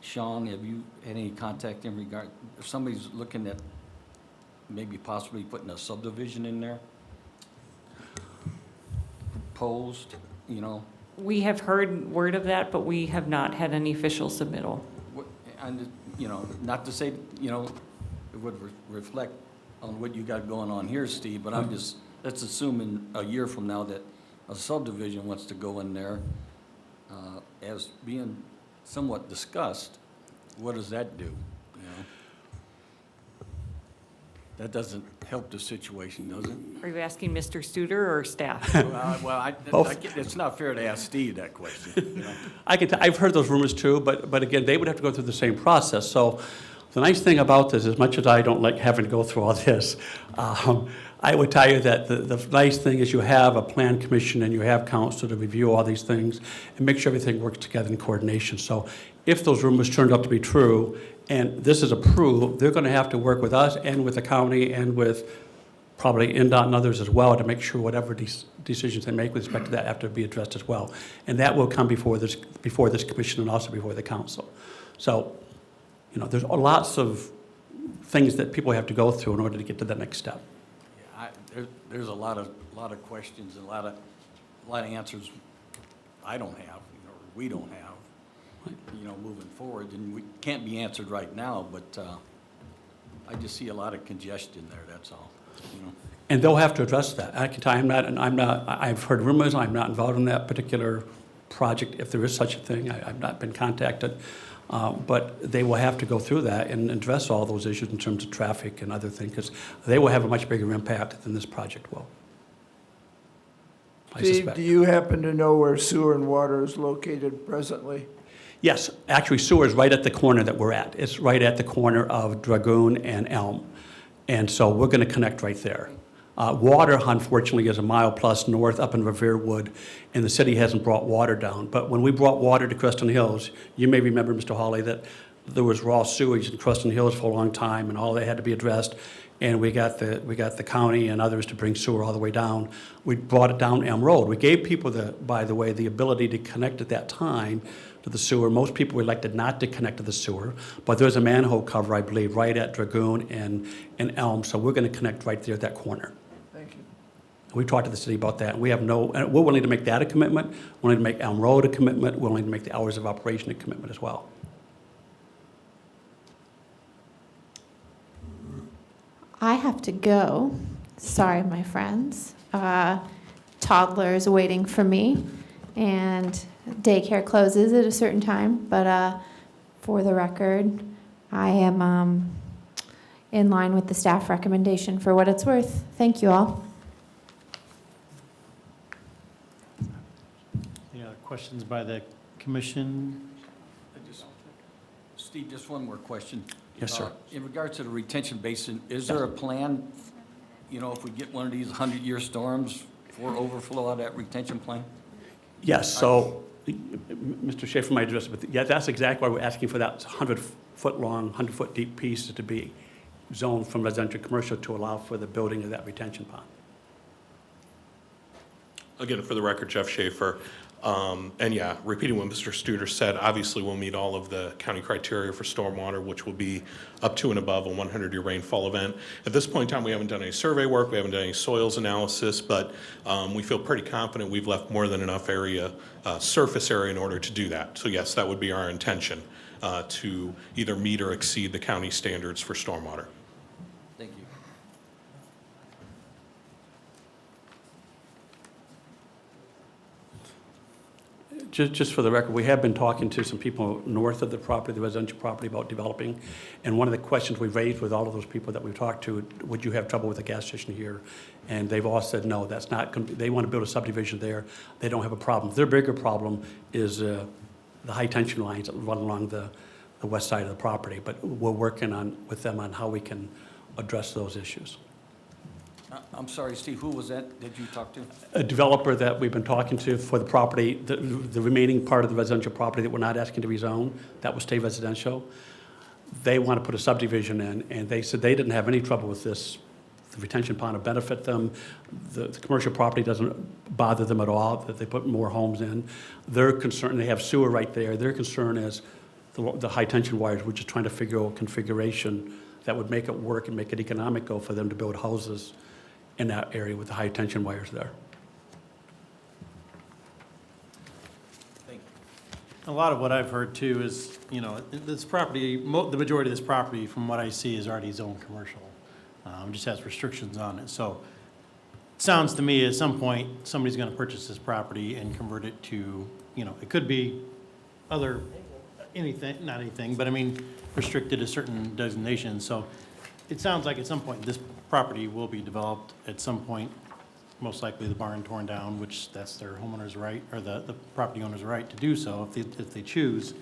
Sean, have you had any contact in regard, if somebody's looking at maybe possibly putting a subdivision in there? Proposed, you know? We have heard word of that, but we have not had any official submittal. And, you know, not to say, you know, it would reflect on what you got going on here, Steve, but I'm just, let's assume in a year from now that a subdivision wants to go in there, as being somewhat discussed, what does that do, you know? That doesn't help the situation, does it? Are you asking Mr. Studer or staff? It's not fair to ask Steve that question, you know? I've heard those rumors too, but again, they would have to go through the same process. So the nice thing about this, as much as I don't like having to go through all this, I would tell you that the nice thing is you have a plan commission and you have council to review all these things and make sure everything works together in coordination. So if those rumors turned out to be true and this is approved, they're going to have to work with us and with the county and with probably NDOT and others as well to make sure whatever decisions they make with respect to that have to be addressed as well. And that will come before this commission and also before the council. So, you know, there's lots of things that people have to go through in order to get to the next step. There's a lot of questions and a lot of answers I don't have, or we don't have, moving forward, and we can't be answered right now, but I just see a lot of congestion there, that's all, And they'll have to address that. I can tell you, I've heard rumors, I'm not involved in that particular project, if there is such a thing. I've not been contacted. But they will have to go through that and address all those issues in terms of traffic and other things, because they will have a much bigger impact than this project will. I Steve, suspect. do you happen to know where sewer and water is located presently? Yes, actually sewer is right at the corner that we're at. It's right at the corner of Dragoon and Elm. And so we're going to connect right there. Water, unfortunately, is a mile plus north up in Revere Wood, and the city hasn't brought water down. But when we brought water to Creston Hills, you may remember, Mr. Hawley, that there was raw sewage in Creston Hills for a long time, and all that had to be addressed. And we got the county and others to bring sewer all the way down. We brought it down Elm Road. We gave people, by the way, the ability to connect at that time to the sewer. Most people elected not to connect to the sewer, but there's a manhole cover, I believe, right at Dragoon and Elm, so we're going to connect right there at that corner. Thank you. We talked to the city about that. We have and we're willing to make that a commitment. We're willing to make Elm Road a commitment. We're willing to make the hours of operation a commitment as well. I have to go. Sorry, my friends. Toddler's waiting for me, and daycare closes at a certain time. But for the record, I am in line with the staff recommendation for what it's worth. Thank you all. Any other questions by the commission? Steve, just one more question. Yes, sir. In regards to the retention basin, is there a plan, if we get one of these 100-year storms for overflow out of that retention plan? Yes, so Mr. Schaefer might address it, but yeah, that's exactly why we're asking for that 100-foot long, 100-foot deep piece to be zoned from residential commercial to allow for the building of that retention pond. Again, for the record, Jeff Schaefer. And yeah, repeating what Mr. Studer said, obviously we'll meet all of the county criteria for stormwater, which will be up to and above a 100-year rainfall event. At this point in time, we haven't done any survey work, we haven't done any soils analysis, but we feel pretty confident we've left more than enough area, surface area in order to do that. So yes, that would be our intention, to either meet or exceed the county standards for stormwater. Thank you. Just for the record, we have been talking to some people north of the property, the residential property, about developing. And one of the questions we've raised with all of those people that we've talked to, would you have trouble with a gas station here? And they've all said, no, that's not, they want to build a subdivision there. They don't have a problem. Their bigger problem is the high tension lines that run along the west side of the property. But we're working with them on how we can address those issues. I'm sorry, Steve, who was that you talked to? A developer that we've been talking to for the property, the remaining part of the residential property that we're not asking to rezone, that will stay residential. They want to put a subdivision in, and they said they didn't have any trouble with this. The retention pond will benefit them. The commercial property doesn't bother them at all, that they put more homes in. Their concern, they have sewer right there. Their concern is the high tension wires. We're just trying to figure out a configuration that would make it work and make it economical for them to build houses in that area with the high tension wires there. Thank A lot of what I've heard too is, this property, the majority of this property, from what I see, is already zoned commercial. Just has restrictions on it. So it sounds to me at some point, somebody's going to purchase this property and convert it to, it could be anything, not anything, but I mean, restricted to certain designations. So it sounds like at some point, this property will be developed at some point, most likely the barn torn down, which that's their homeowner's right, or the property owner's right to do so if they choose.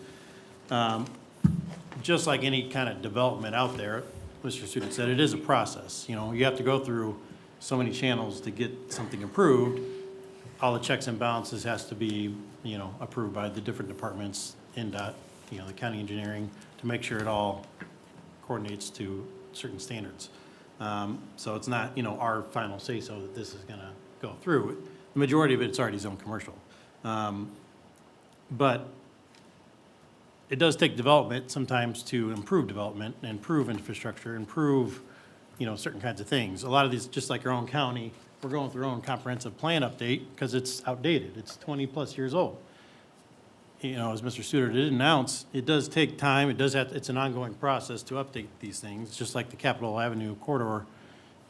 Just like any kind of development out there, Mr. Student said, it is a process. You have to go through so many channels to get something approved. All the checks and balances has to be, you know, approved by the different departments, NDOT, you know, the county engineering, to make sure it all coordinates to certain standards. So it's not, you know, our final say-so that this is gonna go through. The majority of it's already zone commercial. But it does take development sometimes to improve development, improve infrastructure, improve, you know, certain kinds of things. A lot of these, just like our own county, we're going through our own comprehensive plan update because it's outdated. It's 20-plus years old. You know, as Mr. Studer did announce, it does take time. It does have, it's an ongoing process to update these things, just like the Capitol Avenue corridor.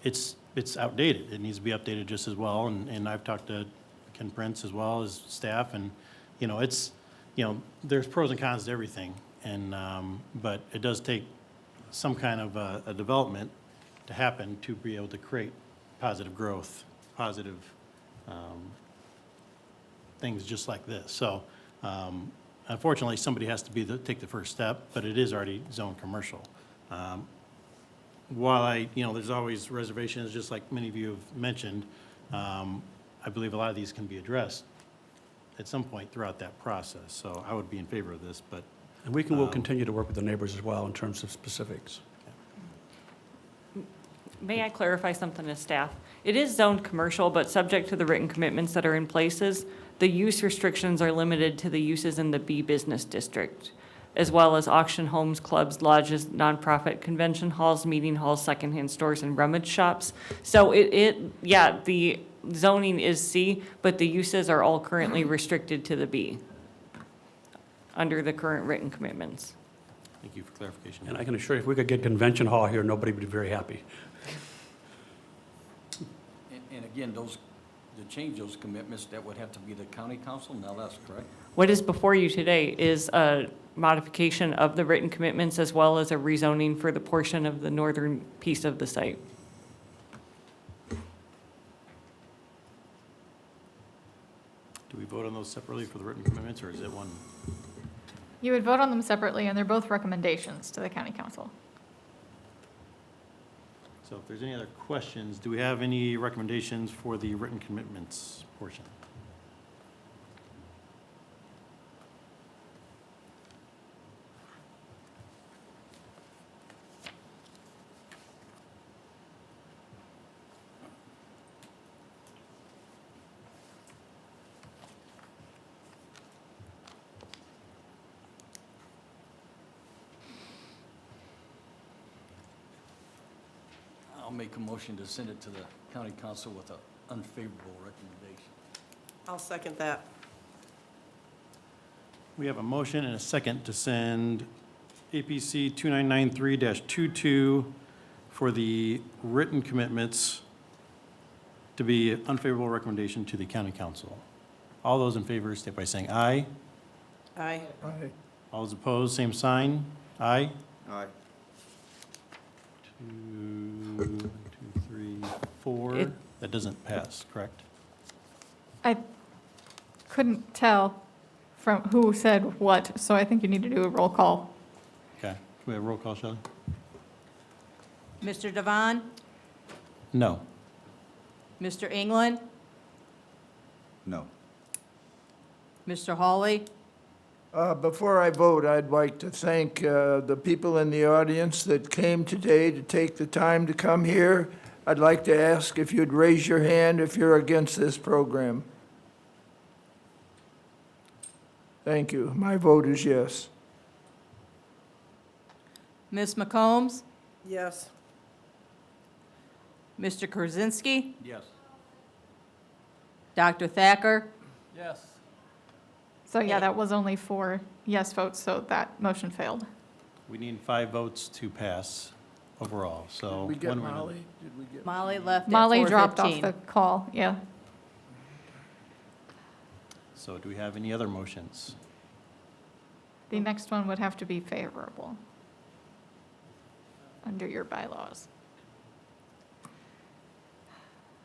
It's outdated. It needs to be updated just as well. And I've talked to Ken Prince as well as staff, and, you know, it's, you know, there's pros and cons to everything. And, but it does take some kind of a development to happen to be able to create positive growth, positive things just like this. So unfortunately, somebody has to take the first step, but it is already zone commercial. While you know, there's always reservations, just like many of you have mentioned, I believe a lot of these can be addressed at some point throughout that process. So I would be in favor of this, but. And we'll continue to work with the neighbors as well in terms of specifics. May I clarify something to staff? It is zoned commercial, but subject to the written commitments that are in places, the use restrictions are limited to the uses in the B business district, as well as auction homes, clubs, lodges, nonprofit convention halls, meeting halls, secondhand stores, and rummage shops. So yeah, the zoning is C, but the uses are all currently restricted to the B under the current written commitments. Thank you for clarification. And I can assure you, if we could get convention hall here, nobody would be very happy. And again, to change those commitments, that would have to be the county council, not us, correct? What is before you today is a modification of the written commitments as well as a rezoning for the portion of the northern piece of the site. Do we vote on those separately for the written commitments, or is it one? You would vote on them separately, and they're both recommendations to the county council. So if there's any other questions, do we have any recommendations for the written commitments portion? I'll make a motion to send it to the county council with an unfavorable recommendation. I'll second that. We have a motion and a second to send APC 2993-22 for the written commitments to be unfavorable recommendation to the county council. All those in favor, state by saying aye. Aye. Aye. All those opposed, same sign. Aye. Aye. 2, 3, 4. That doesn't pass, correct? I couldn't tell from who said what, so I think you need to do a roll call. Okay. Can we have a roll call, Shelley? Mr. Devon, No. Mr. England, No. Mr. Hawley, Before I vote, I'd like to thank the people in the audience that came today to take the time to come here. I'd like to ask if you'd raise your hand if you're against this program. Thank you. My vote is yes. Ms. McCombs, Yes. Mr. Krasinski, Yes. Dr. Thacker, Yes. So yeah, that was only 4 yes votes, so that motion failed. We need 5 votes to pass overall, so. Did we get one way or another. Molly? Did we get? Molly left at 4:15. Molly dropped off the call, yeah. So do we have any other motions? The next one would have to be favorable under your bylaws.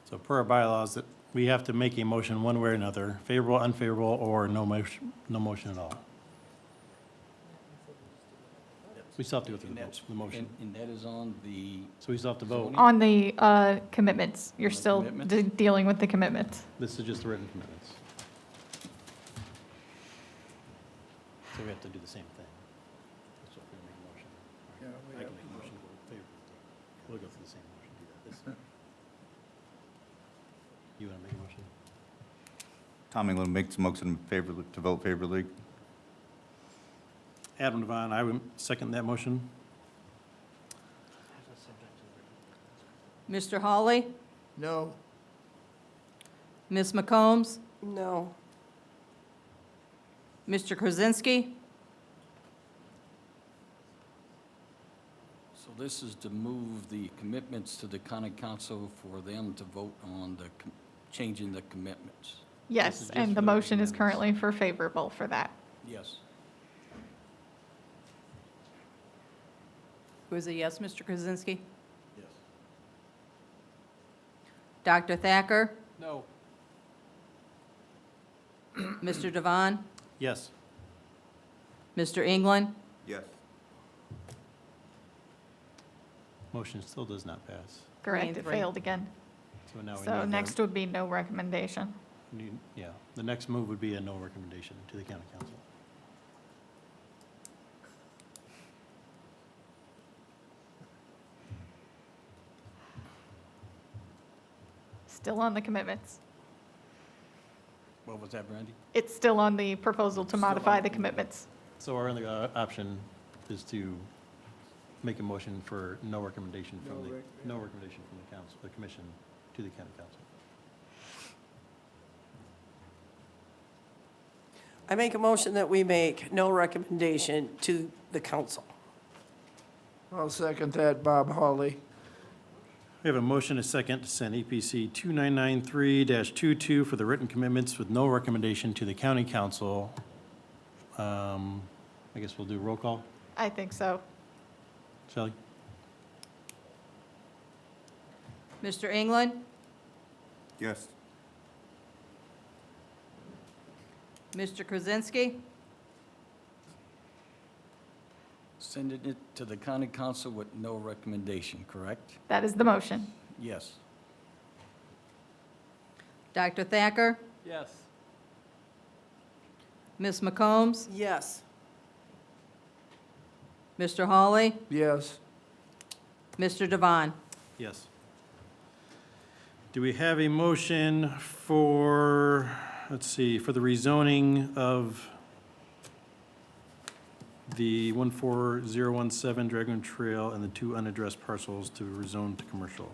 So per our bylaws, that we have to make a motion one way or another, favorable, unfavorable, or no motion at all. We still have to go through And the that's- the motion. And that is on the, So we still have to vote. Zoning? On the commitments, you're On the still commitments? dealing with the commitments. This is just the written commitments. So we have to do the same thing. So if we make a motion. Yeah, we I have can make a motion to vote favorably. We'll go through the same motion, do that. This- You want to make a motion? Tom England makes a motion to vote favorably. Adam Devine, I would second that motion. Mr. Hawley? No. Ms. McCombs? No. Mr. Krasinski? so this is to move the commitments to the county council for them to vote on the, changing the commitments. This is Yes, just and for the the motion is commitments. currently for favorable for that. Yes. Was a yes, Mr. Krasinski? Yes. Dr. Thacker? No. Mr. Devon? Yes. Mr. England? Yes. Motion still does not pass. Correct, it 3-3. failed again. So now we So need next would be no recommendation. Yeah, the next move would be a no recommendation to the county council. Still on the commitments. What was that, Brandy? It's still on the proposal to Still modify on the the commitments. So our only option is to make a motion for no recommendation from No the, rec- no recommendation from the council, the commission to the county council. I make a motion that we make no recommendation to the council. I'll second that, Bob Hawley. We have a motion, a second, to send EPC 2993-22 for the written commitments with no recommendation to the county council. I guess we'll do roll call. I think so. Shelley? Mr. England? Yes. Mr. Krasinski? Sending it to the county council with no recommendation, correct? That is the motion. Yes. Dr. Thacker? Yes. Ms. McCombs? Yes. Mr. Hawley? Yes. Mr. Devon? Yes. Do we have a motion for, let's see, for the rezoning of the 14017 Dragoon Trail and the two unaddressed parcels to rezone to commercial?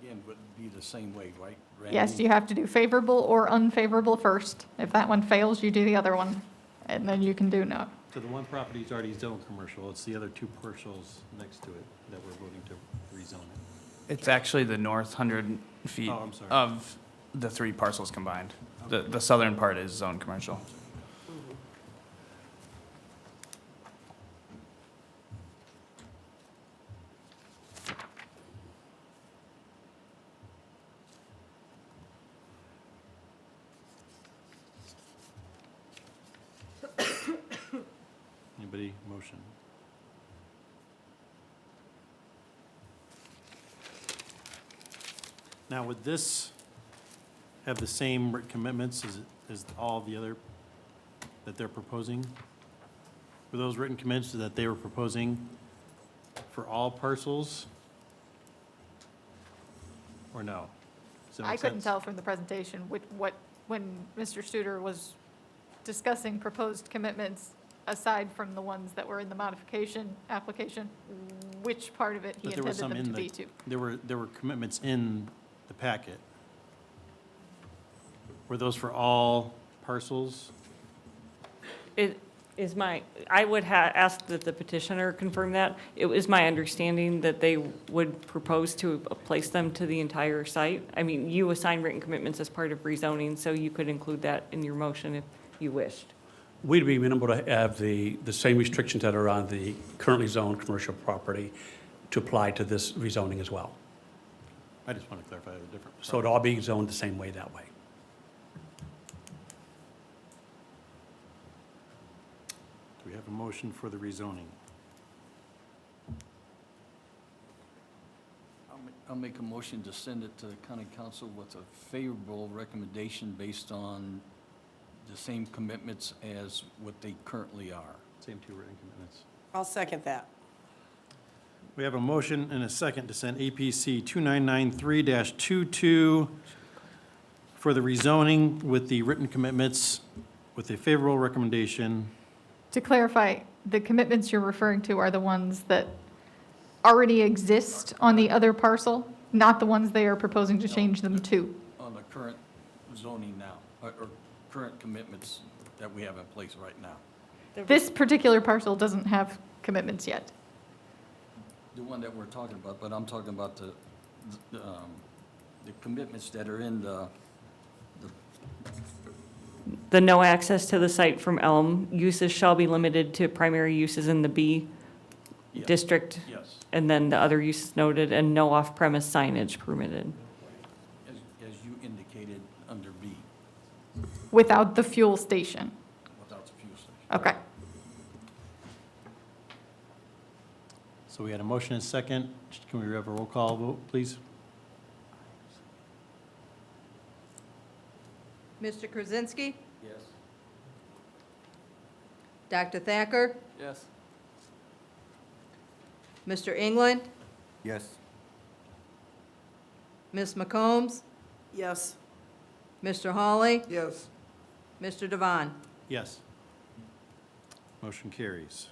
Again, would be the same way, right, Randy? Yes, you have to do favorable or unfavorable first. If that one fails, you do the other one, and then you can do no. So the one property is already zoned commercial, it's the other two parcels next to it that we're voting to rezone it. It's actually the north 100 feet Oh, I'm sorry. of the three parcels combined. The southern part is zone commercial. Anybody motion? Now, would this have the same commitments as all the other that they're proposing? Were those written commitments that they were proposing for all parcels? Or no? Does that I make couldn't sense? tell from the presentation when Mr. Studer was discussing proposed commitments, aside from the ones that were in the modification application, which part of it he But there were intended some them in to the, be to. there were commitments in the packet. Were those for all parcels? It is I would ask that the petitioner confirm that. It was my understanding that they would propose to place them to the entire site. I mean, you assign written commitments as part of rezoning, so you could include that in your motion if you wished. We'd be amenable to have the same restrictions that are on the currently zoned commercial property to apply to this rezoning as well. I just want to clarify the difference. So it'd all be zoned the same way that way. Do we have a motion for the rezoning? I'll make a motion to send it to the county council with a favorable recommendation based on the same commitments as what they currently are. Same two written commitments. I'll second that. We have a motion and a second to send APC 2993-22 for the rezoning with the written commitments with a favorable recommendation. To clarify, the commitments you're referring to are the ones that already exist on the other parcel, not the ones they are proposing to change them to. On the current zoning now, or current commitments that we have in place right now. This particular parcel doesn't have commitments yet. The one that we're talking about, but I'm talking about the commitments that are in The no access to the site from Elm, uses shall be limited to primary uses in the B Yes. district. Yes. And then the other uses noted, and no off-premise signage permitted. as you indicated under B, Without the fuel station. without the fuel station. Okay. So we had a motion and a second. Can we have a roll call vote, please? Mr. Krasinski? Yes. Dr. Thacker? Yes. Mr. England? Yes. Ms. McCombs? Yes. Mr. Hawley? Yes. Mr. Devon? Yes. Motion carries.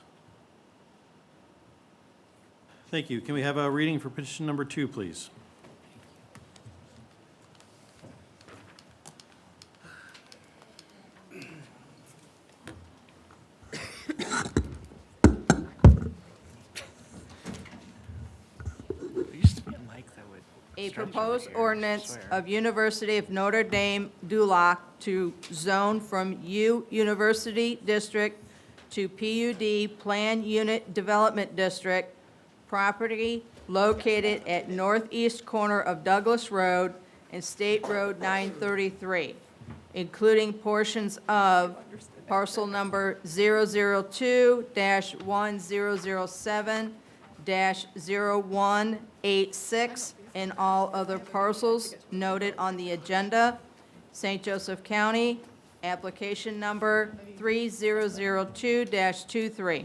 Thank you. Can we have a reading for petition number 2, please? A proposed ordinance of University of Notre Dame Duloc to zone from U University District to PUD Plan Unit Development District, property located at northeast corner of Douglas Road and State Road 933, including portions of parcel number 002-1007-0186 and all other parcels noted on the agenda. St. Joseph County, application number 3002-23.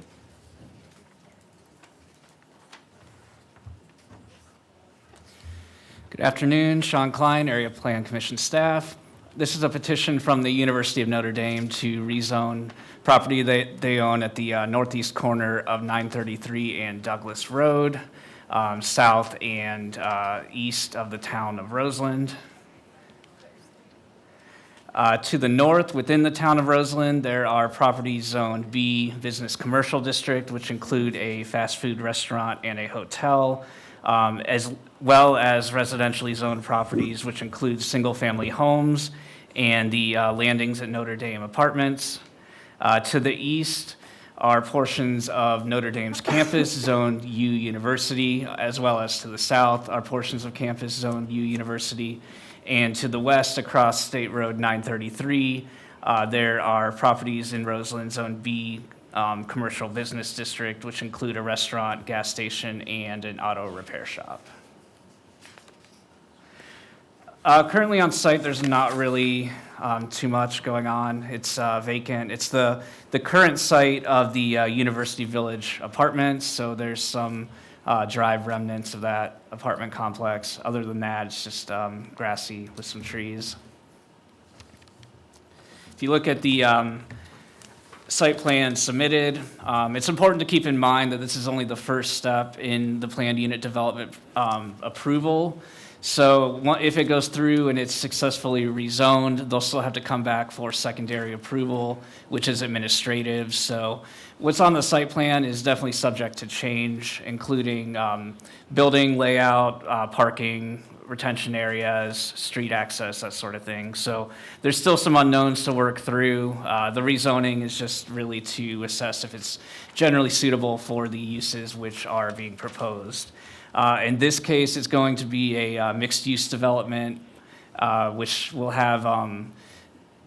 Good afternoon, Sean Klein, Area Plan Commission staff. This is a petition from the University of Notre Dame to rezone property that they own at the northeast corner of 933 and Douglas Road, south and east of the town of Roseland. To the north, within the town of Roseland, there are properties zoned B Business Commercial District, which include a fast food restaurant and a hotel, as well as residentially zoned properties, which include single-family homes and the landings at Notre Dame Apartments. To the east are portions of Notre Dame's campus zoned U University, as well as to the south are portions of campus zoned U University. And to the west, across State Road 933, there are properties in Roseland Zone B Commercial Business District, which include a restaurant, gas station, and an auto repair shop. Currently on site, there's not really too much going on. It's vacant. It's the current site of the University Village Apartments, so there's some drive remnants of that apartment complex. Other than that, it's just grassy with some trees. If you look at the site plan submitted, it's important to keep in mind that this is only the first step in the planned unit development approval. So if it goes through and it's successfully rezoned, they'll still have to come back for secondary approval, which is administrative. So What's on the site plan is definitely subject to change, including building layout, parking, retention areas, street access, that sort of thing. So there's still some unknowns to work through. The rezoning is just really to assess if it's generally suitable for the uses which are being proposed. In this case, it's going to be a mixed-use development, which will have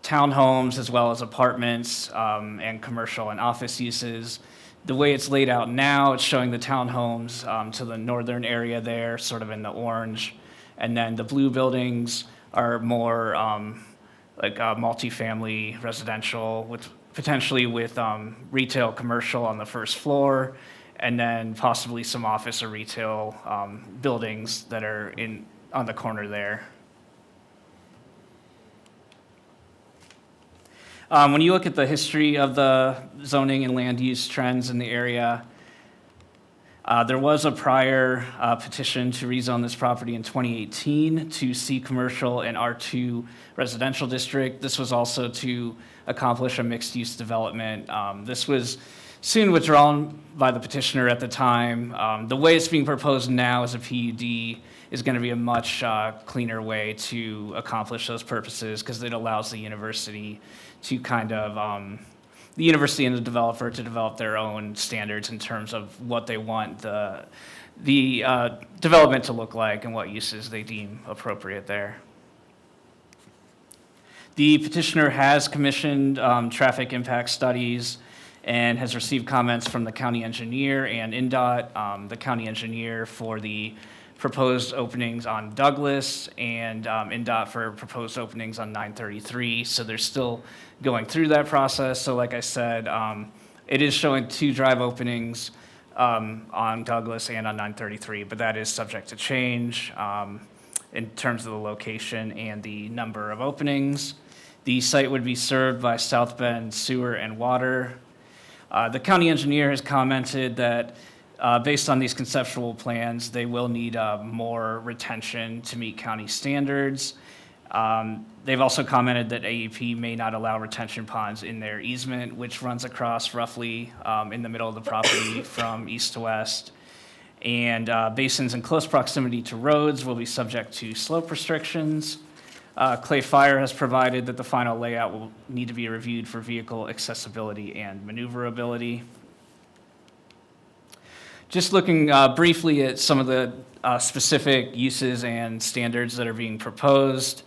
townhomes as well as apartments and commercial and office uses. The way it's laid out now, it's showing the townhomes to the northern area there, sort of in the orange. And then the blue buildings are more like multifamily residential, with potentially with retail commercial on the first floor, and then possibly some office or retail buildings that are on the corner there. When you look at the history of the zoning and land use trends in the area, there was a prior petition to rezone this property in 2018 to C commercial and R2 residential district. This was also to accomplish a mixed-use development. This was soon withdrawn by the petitioner at the time. The way it's being proposed now as a PUD is going to be a much cleaner way to accomplish those purposes, because it allows the university to kind of the university and the developer to develop their own standards in terms of what they want the development to look like and what uses they deem appropriate there. The petitioner has commissioned traffic impact studies and has received comments from the county engineer and NDOT, the county engineer for the proposed openings on Douglas and NDOT for proposed openings on 933. So they're still going through that process. So like I said, it is showing 2 drive openings on Douglas and on 933, but that is subject to change in terms of the location and the number of openings. The site would be served by South Bend Sewer and Water. The county engineer has commented that based on these conceptual plans, they will need more retention to meet county standards. They've also commented that AEP may not allow retention ponds in their easement, which runs across roughly in the middle of the property from east to west. And basins in close proximity to roads will be subject to slope restrictions. Clay Fire has provided that the final layout will need to be reviewed for vehicle accessibility and maneuverability. Just looking briefly at some of the specific uses and standards that are being proposed.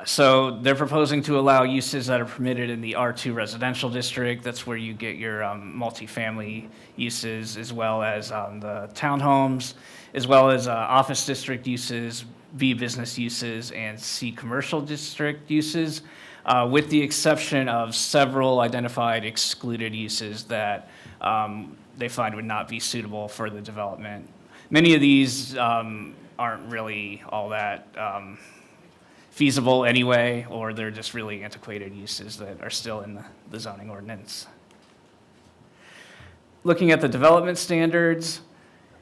So they're proposing to allow uses that are permitted in the R2 residential district. That's where you get your multifamily uses, as well as the townhomes, as well as office district uses, B business uses, and C commercial district uses, with the exception of several identified excluded uses that they find would not be suitable for the development. Many of these aren't really all that feasible anyway, or they're just really antiquated uses that are still in the zoning ordinance. Looking at the development standards,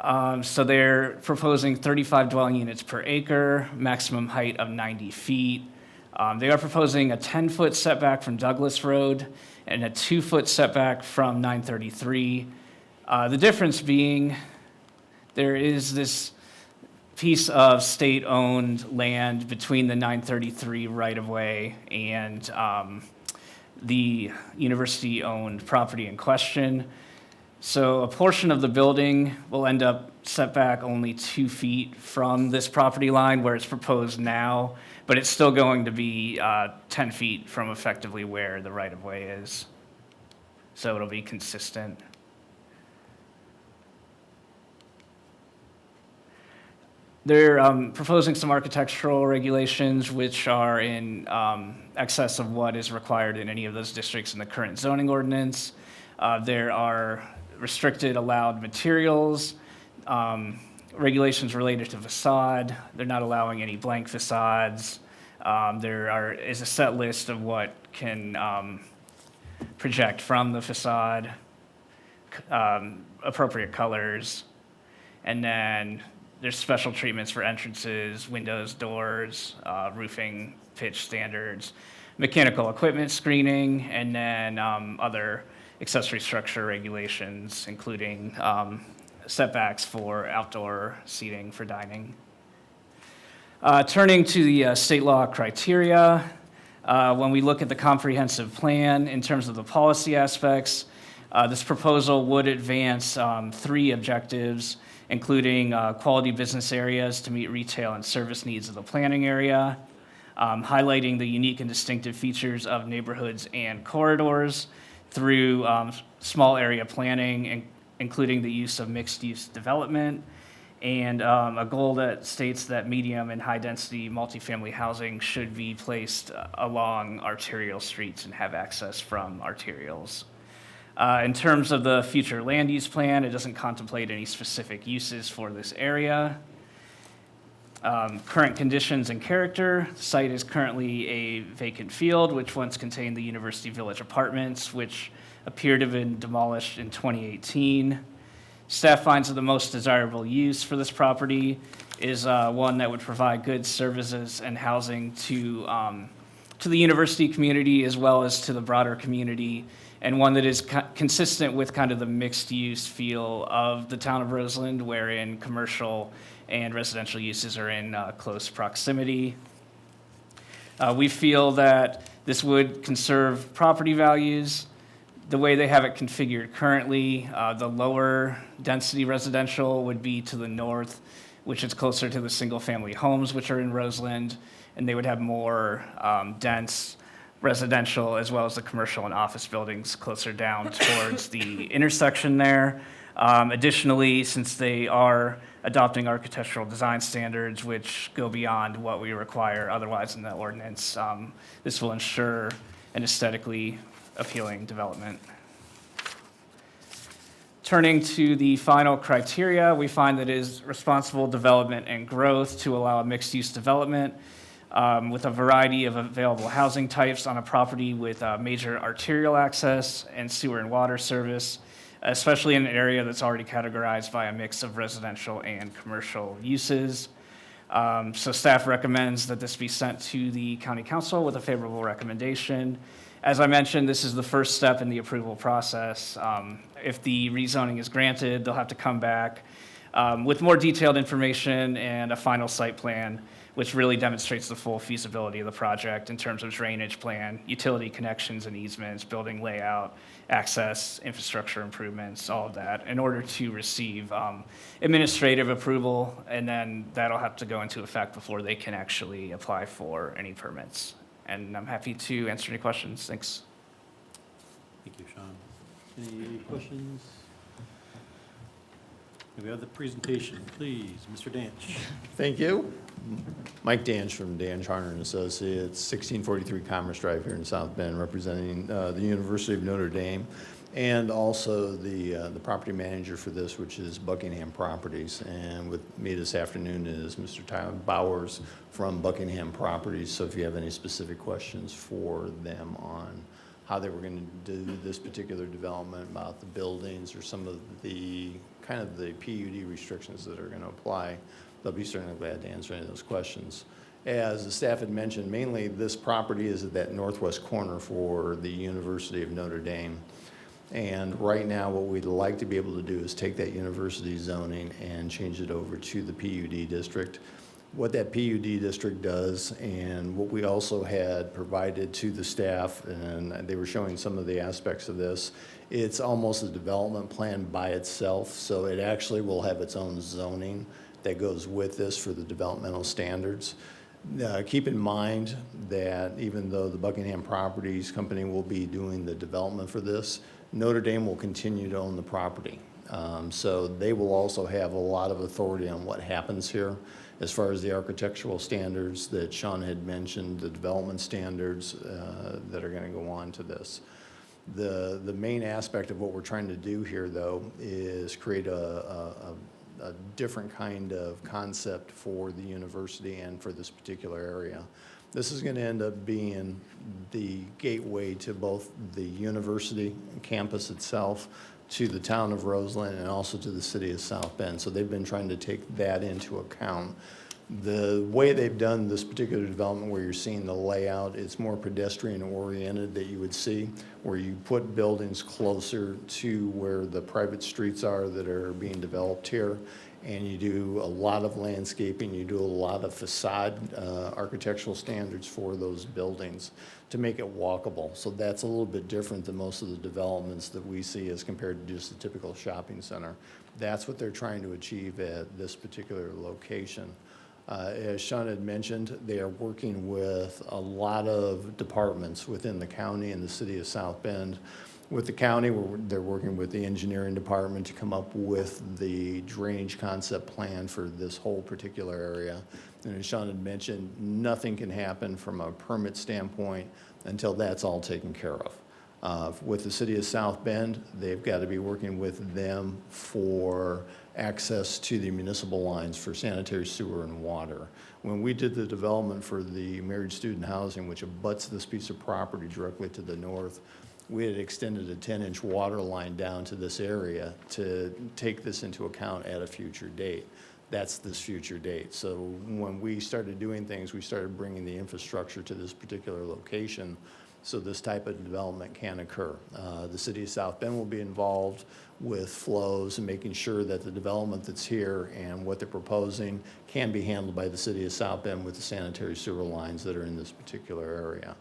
so they're proposing 35 dwelling units per acre, maximum height of 90 feet. They are proposing a 10-foot setback from Douglas Road and a 2-foot setback from 933. The difference being there is this piece of state-owned land between the 933 right-of-way and the university-owned property in question. So a portion of the building will end up set back only 2 feet from this property line where it's proposed now, but it's still going to be 10 feet from effectively where the right-of-way is. So it'll be consistent. They're proposing some architectural regulations which are in excess of what is required in any of those districts in the current zoning ordinance. There are restricted allowed materials, regulations related to facade. They're not allowing any blank facades. There is a set list of what can project from the facade, appropriate colors, and then there's special treatments for entrances, windows, doors, roofing, pitch standards, mechanical equipment screening, and then other accessory structure regulations, including setbacks for outdoor seating for dining. Turning to the state law criteria, when we look at the comprehensive plan in terms of the policy aspects, this proposal would advance 3 objectives, including quality business areas to meet retail and service needs of the planning area, highlighting the unique and distinctive features of neighborhoods and corridors through small area planning, including the use of mixed-use development, and a goal that states that medium and high-density multifamily housing should be placed along arterial streets and have access from arterials. In terms of the future land use plan, it doesn't contemplate any specific uses for this area. Current conditions and character. The site is currently a vacant field, which once contained the University Village apartments, which appear to have been demolished in 2018. Staff finds that the most desirable use for this property is one that would provide good services and housing to the university community as well as to the broader community, and one that is consistent with kind of the mixed-use feel of the town of Roseland, wherein commercial and residential uses are in close proximity. We feel that this would conserve property values. The way they have it configured currently, the lower density residential would be to the north, which is closer to the single-family homes which are in Roseland, and they would have more dense residential as well as the commercial and office buildings closer down towards the intersection there. Additionally, since they are adopting architectural design standards which go beyond what we require otherwise in the ordinance, this will ensure an aesthetically appealing development. Turning to the final criteria, we find that it is responsible development and growth to allow a mixed-use development with a variety of available housing types on a property with major arterial access and sewer and water service, especially in an area that's already categorized by a mix of residential and commercial uses. So staff recommends that this be sent to the county council with a favorable recommendation. As I mentioned, this is the first step in the approval process. If the rezoning is granted, they'll have to come back with more detailed information and a final site plan, which really demonstrates the full feasibility of the project in terms of drainage plan, utility connections and easements, building layout, access, infrastructure improvements, all of that, in order to receive administrative approval, and then that'll have to go into effect before they can actually apply for any permits. And I'm happy to answer any questions. Thanks. Thank you, Sean. Any questions? May we have the presentation, please? Mr. Danch. Thank you. Mike Danch from Danch Harner and Associates, 1643 Commerce Drive here in South Bend, representing the University of Notre Dame, and also the property manager for this, which is Buckingham Properties. And with me this afternoon is Mr. Tyler Bowers from Buckingham Properties. So if you have any specific questions for them on how they were going to do this particular development, about the buildings or some of the kind of the PUD restrictions that are going to apply, they'll be certainly glad to answer any of those questions. As the staff had mentioned, mainly this property is at that northwest corner for the University of Notre Dame. And right now, what we'd like to be able to do is take that university zoning and change it over to the PUD district. What that PUD district does, and what we also had provided to the staff, and they were showing some of the aspects of this, it's almost a development plan by itself, so it actually will have its own zoning that goes with this for the developmental standards. Keep in mind that even though the Buckingham Properties Company will be doing the development for this, Notre Dame will continue to own the property. So they will also have a lot of authority on what happens here as far as the architectural standards that Sean had mentioned, the development standards that are going to go on to this. The main aspect of what we're trying to do here, though, is create a different kind of concept for the university and for this particular area. This is going to end up being the gateway to both the university campus itself, to the town of Roseland, and also to the city of South Bend. So they've been trying to take that into account The way they've done this particular development where you're seeing the layout, it's more pedestrian oriented that you would see, where you put buildings closer to where the private streets are that are being developed here. And you do a lot of landscaping, you do a lot of facade architectural standards for those buildings to make it walkable. So that's a little bit different than most of the developments that we see as compared to just a typical shopping center. That's what they're trying to achieve at this particular location. As Sean had mentioned, they are working with a lot of departments within the county and the city of South Bend. With the county, they're working with the engineering department to come up with the drainage concept plan for this whole particular area. And as Sean had mentioned, nothing can happen from a permit standpoint until that's all taken care of. With the city of South Bend, they've got to be working with them for access to the municipal lines for sanitary sewer and water. When we did the development for the married student housing, which abuts this piece of property directly to the north, we had extended a 10-inch water line down to this area to take this into account at a future date. That's this future date. So when we started doing things, we started bringing the infrastructure to this particular location so this type of development can occur. The city of South Bend will be involved with flows and making sure that the development that's here and what they're proposing can be handled by the city of South Bend with the sanitary sewer lines that are in this particular area.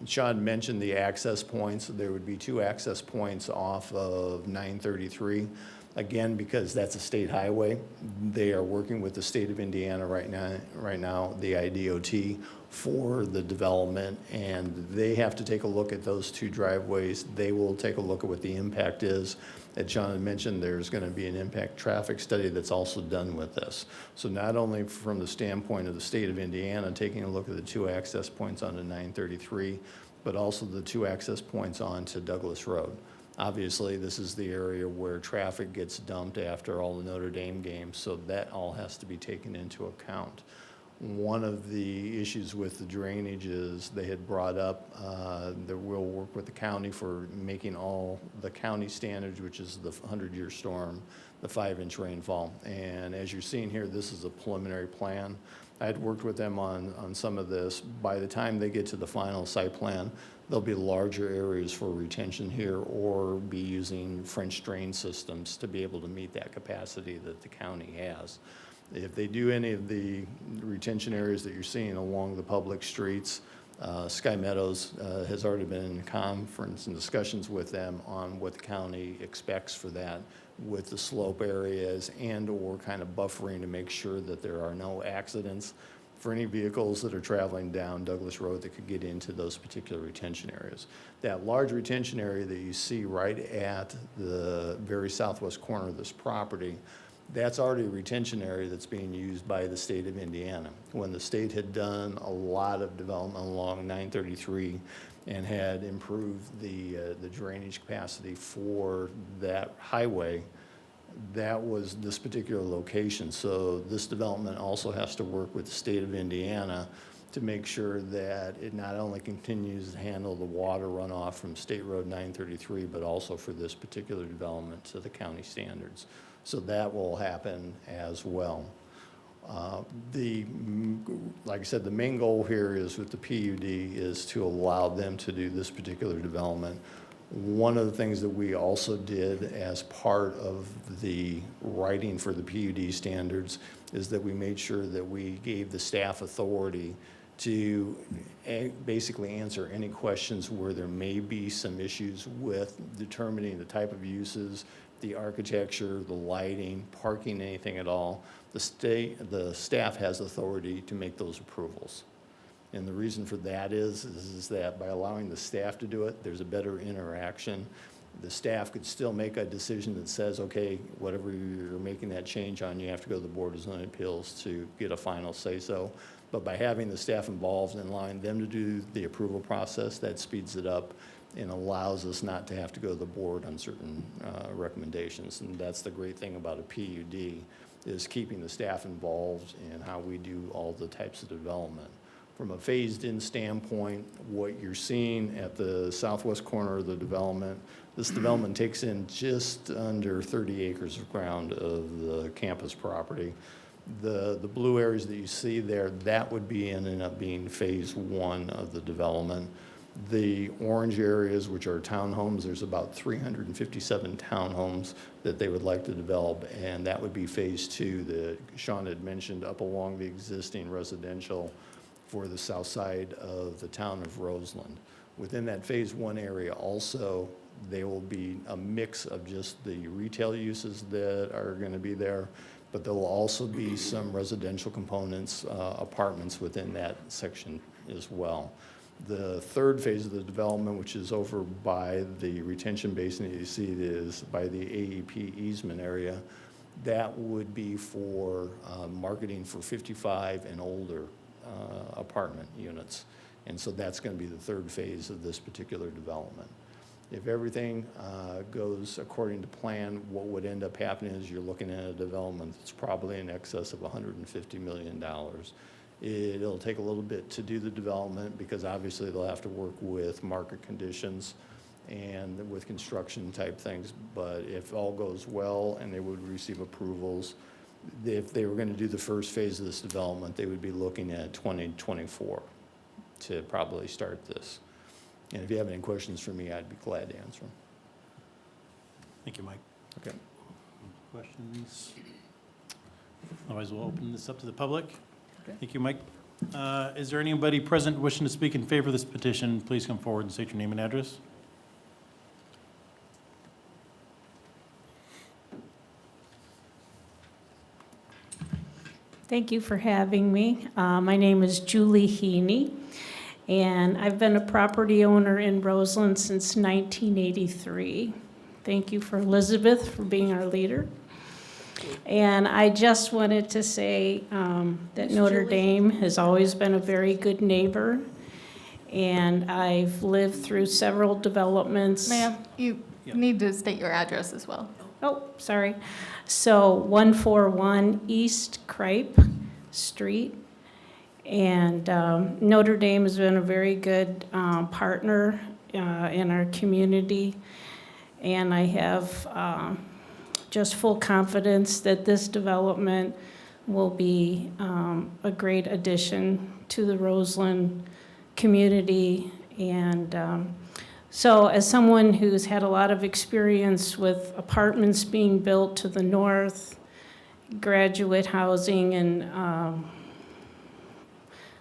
Sean mentioned the access points. There would be 2 access points off of 933. Again, because that's a state highway, they are working with the state of Indiana right now, the IDOT, for the development, and they have to take a look at those 2 driveways. They will take a look at what the impact is. As John had mentioned, there's going to be an impact traffic study that's also done with this. So not only from the standpoint of the state of Indiana taking a look at the 2 access points onto 933, but also the 2 access points onto Douglas Road. Obviously, this is the area where traffic gets dumped after all the Notre Dame games, so that all has to be taken into account. One of the issues with the drainage is they had brought up that we'll work with the county for making all the county standards, which is the 100-year storm, the 5-inch rainfall. And as you're seeing here, this is a preliminary plan. I had worked with them on some of this. By the time they get to the final site plan, there'll be larger areas for retention here or be using French drain systems to be able to meet that capacity that the county has. If they do any of the retention areas that you're seeing along the public streets, Sky Meadows has already been in conference and discussions with them on what the county expects for that with the slope areas and or kind of buffering to make sure that there are no accidents for any vehicles that are traveling down Douglas Road that could get into those particular retention areas. That large retention area that you see right at the very southwest corner of this property, that's already a retention area that's being used by the state of Indiana. When the state had done a lot of development along 933 and had improved the drainage capacity for that highway, that was this particular location. So this development also has to work with the state of Indiana to make sure that it not only continues to handle the water runoff from State Road 933, but also for this particular development to the county standards. So that will happen as well. Like I said, the main goal here is with the PUD is to allow them to do this particular development. One of the things that we also did as part of the writing for the PUD standards is that we made sure that we gave the staff authority to basically answer any questions where there may be some issues with determining the type of uses, the architecture, the lighting, parking, anything at all. The staff has authority to make those approvals. And the reason for that is that by allowing the staff to do it, there's a better interaction. The staff could still make a decision that says, okay, whatever you're making that change on, you have to go to the Board of Zoning Appeals to get a final say-so. But by having the staff involved and allowing them to do the approval process, that speeds it up and allows us not to have to go to the board on certain recommendations. And that's the great thing about a PUD, is keeping the staff involved in how we do all the types of development. From a phased-in standpoint, what you're seeing at the southwest corner of the development, this development takes in just under 30 acres of ground of the campus property. The blue areas that you see there, that would be ending up being phase one of the development. The orange areas, which are townhomes, there's about 357 townhomes that they would like to develop, and that would be phase two that Sean had mentioned up along the existing residential for the south side of the town of Roseland. Within that phase one area also, there will be a mix of just the retail uses that are going to be there, but there will also be some residential components, apartments within that section as well. The third phase of the development, which is over by the retention basin that you see, it is by the AEP easement area, that would be for marketing for 55 and older apartment units. And so that's going to be the third phase of this particular development. If everything goes according to plan, what would end up happening is you're looking at a development that's probably in excess of $150 million. It'll take a little bit to do the development because obviously they'll have to work with market conditions and with construction type things. But if all goes well and they would receive approvals, if they were going to do the first phase of this development, they would be looking at 2024 to probably start this. And if you have any questions for me, I'd be glad to answer them. Thank you, Mike. Okay. Questions? Otherwise, we'll open this up to the public. Thank you, Mike. Is there anybody present wishing to speak in favor of this petition? Please come forward and state your name and address. Thank you for having me. My name is Julie Heaney, and I've been a property owner in Roseland since 1983. Thank you for Elizabeth for being our leader. And I just wanted to say that Notre Dame has always been a very good neighbor, and I've lived through several developments. Ma'am, you need to state your address as well. Oh, sorry. So 141 East Cripe Street. And Notre Dame has been a very good partner in our community. And I have just full confidence that this development will be a great addition to the Roseland community. And so as someone who's had a lot of experience with apartments being built to the north, graduate housing, and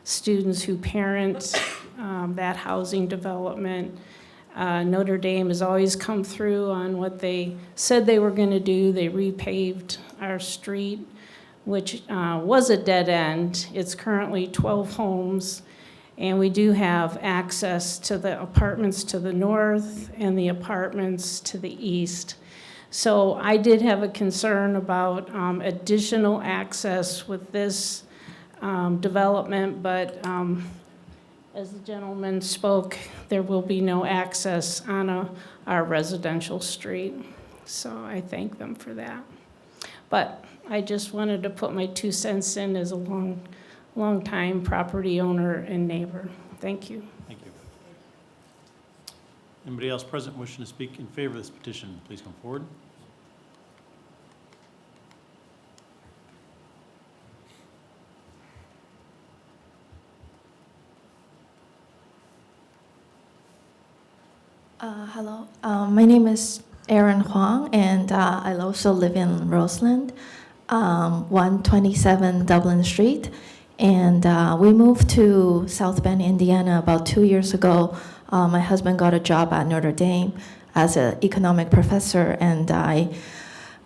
students who parent that housing development, Notre Dame has always come through on what they said they were going to do. They repaved our street, which was a dead end. It's currently 12 homes, and we do have access to the apartments to the north and the apartments to the east. So I did have a concern about additional access with this development, but as the gentleman spoke, there will be no access on our residential street. So I thank them for that. But I just wanted to put my 2 cents in as a long-time property owner and neighbor. Thank you. Thank you. Anybody else present wishing to speak in favor of this petition, please come forward. Hello, my name is Erin Huang, and I also live in Roseland, 127 Dublin Street. And we moved to South Bend, Indiana about 2 years ago. My husband got a job at Notre Dame as an economic professor, and I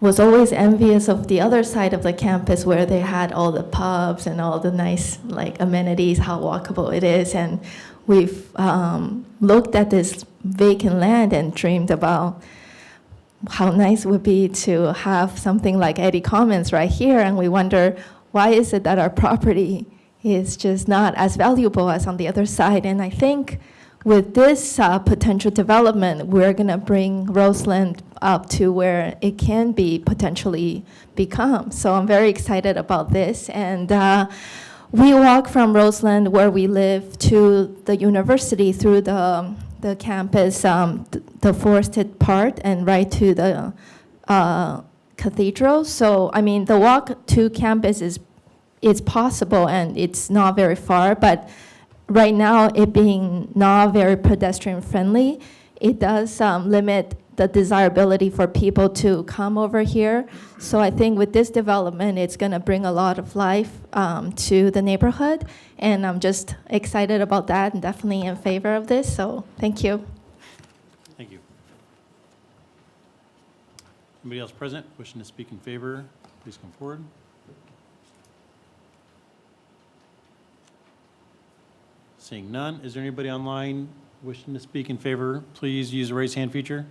was always envious of the other side of the campus where they had all the pubs and all the nice amenities, how walkable it is. And we've looked at this vacant land and dreamed about how nice it would be to have something like Eddy Commons right here. And we wonder, why is it that our property is just not as valuable as on the other side? And I think with this potential development, we're going to bring Roseland up to where it can be potentially become. So I'm very excited about this. And we walk from Roseland, where we live, to the university through the campus, the forested part, and right to the cathedral. So, I mean, the walk to campus is it's possible and it's not very far, but right now, it being not very pedestrian friendly, it does limit the desirability for people to come over here. So I think with this development, it's going to bring a lot of life to the neighborhood, and I'm just excited about that and definitely in favor of this. So thank you. Thank you. Anybody else present wishing to speak in favor, please come forward. Seeing none, is there anybody online wishing to speak in favor? Please use the raise hand feature.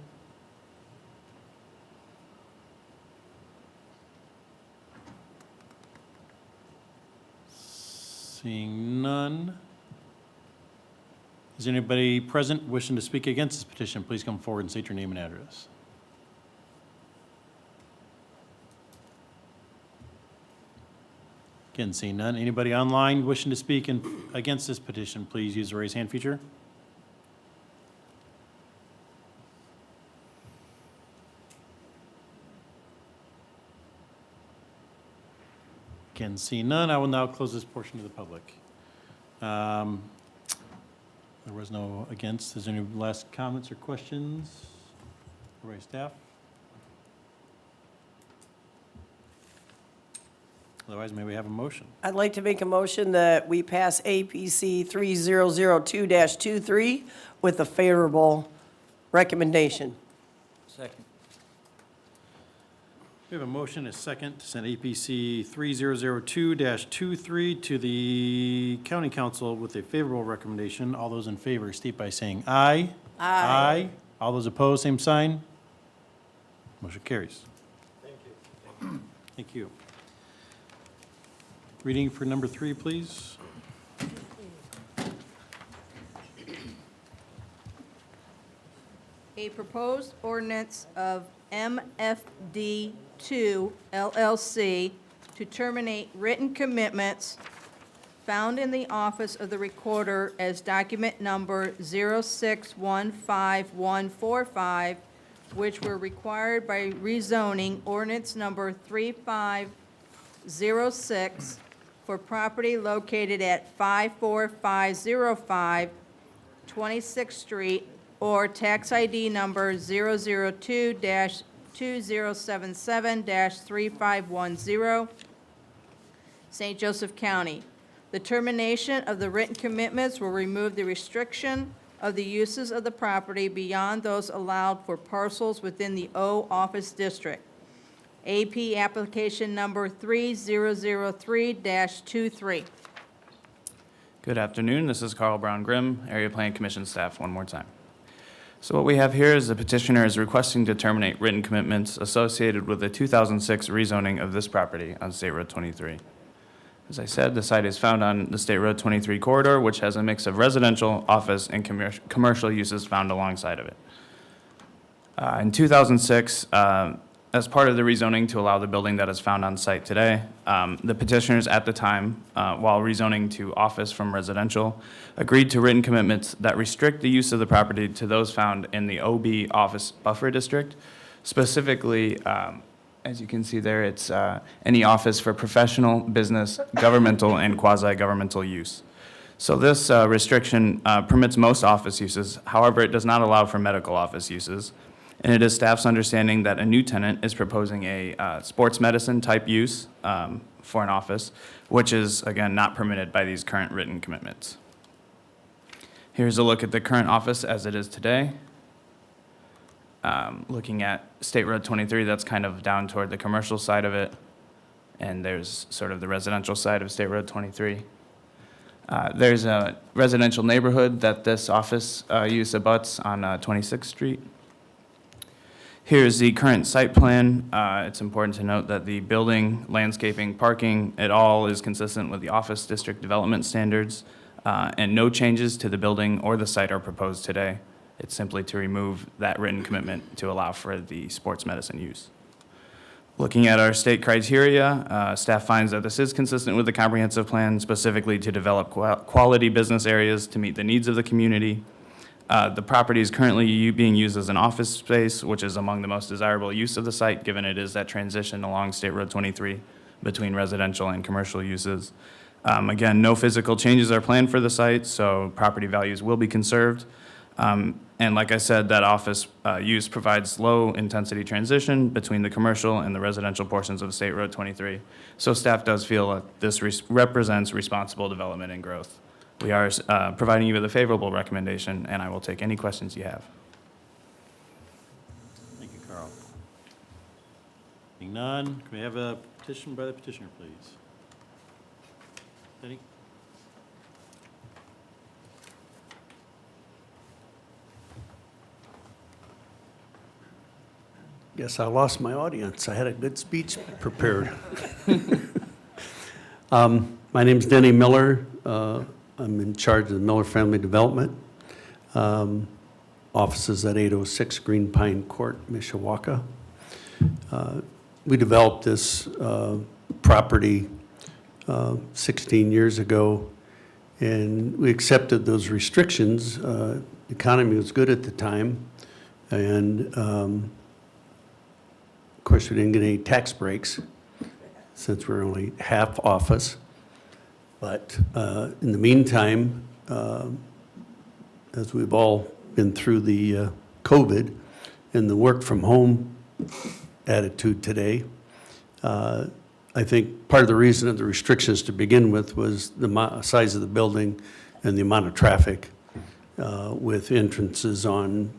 Seeing none. Is there anybody present wishing to speak against this petition? Please come forward and state your name and address. Again, seeing none. Anybody online wishing to speak against this petition, please use the raise hand feature. Again, seeing none, I will now close this portion to the public. There was no against. Is there any last comments or questions? Everybody, staff? Otherwise, may we have a motion? I'd like to make a motion that we pass APC 3002-23 with a favorable recommendation. Second. We have a motion, a second, to send APC 3002-23 to the county council with a favorable recommendation. All those in favor state by saying aye. Aye. All those opposed, same sign. Motion carries. Thank you. Thank you. Reading for number 3, please. A proposed ordinance of MFD 2 LLC to terminate written commitments found in the office of the recorder as document number 0615145, which were required by rezoning ordinance number 3506 for property located at 54505 26th Street, or tax ID number 002-2077-3510, St. Joseph County. The termination of the written commitments will remove the restriction of the uses of the property beyond those allowed for parcels within the O Office District. AP application number 3003-23. Good afternoon. This is Carl Brown Grimm, Area Plan Commission staff one more time. So what we have here is the petitioner is requesting to terminate written commitments associated with the 2006 rezoning of this property on State Road 23. As I said, the site is found on the State Road 23 corridor, which has a mix of residential, office, and commercial uses found alongside of it. In 2006, as part of the rezoning to allow the building that is found on site today, the petitioners at the time, while rezoning to office from residential, agreed to written commitments that restrict the use of the property to those found in the OB Office Buffer District. Specifically, as you can see there, it's any office for professional, business, governmental, and quasi-governmental use. So this restriction permits most office uses. However, it does not allow for medical office uses. And it is staff's understanding that a new tenant is proposing a sports medicine type use for an office, which is, again, not permitted by these current written commitments. Here's a look at the current office as it is today. Looking at State Road 23, that's kind of down toward the commercial side of it. And there's sort of the residential side of State Road 23. There's a residential neighborhood that this office use abuts on 26th Street. Here's the current site plan. It's important to note that the building, landscaping, parking, it all is consistent with the office district development standards, and no changes to the building or the site are proposed today. It's simply to remove that written commitment to allow for the sports medicine use. Looking at our state criteria, staff finds that this is consistent with the comprehensive plan, specifically to develop quality business areas to meet the needs of the community. The property is currently being used as an office space, which is among the most desirable use of the site, given it is that transition along State Road 23 between residential and commercial uses. Again, no physical changes are planned for the site, so property values will be conserved. And like I said, that office use provides low-intensity transition between the commercial and the residential portions of State Road 23. So staff does feel that this represents responsible development and growth. We are providing you with a favorable recommendation, and I will take any questions you have. Thank you, Carl. Being none, can we have a petition by the petitioner, please? Denny? Guess I lost my audience. I had a good speech prepared. My name's Denny Miller. I'm in charge of the Miller Family Development. Offices at 806 Green Pine Court, Mishawaka. We developed this property 16 years ago, and we accepted those restrictions. The economy was good at the time, and of course, we didn't get any tax breaks since we're only half office. But in the meantime, as we've all been through the COVID and the work from home attitude today, I think part of the reason of the restrictions to begin with was the size of the building and the amount of traffic with entrances on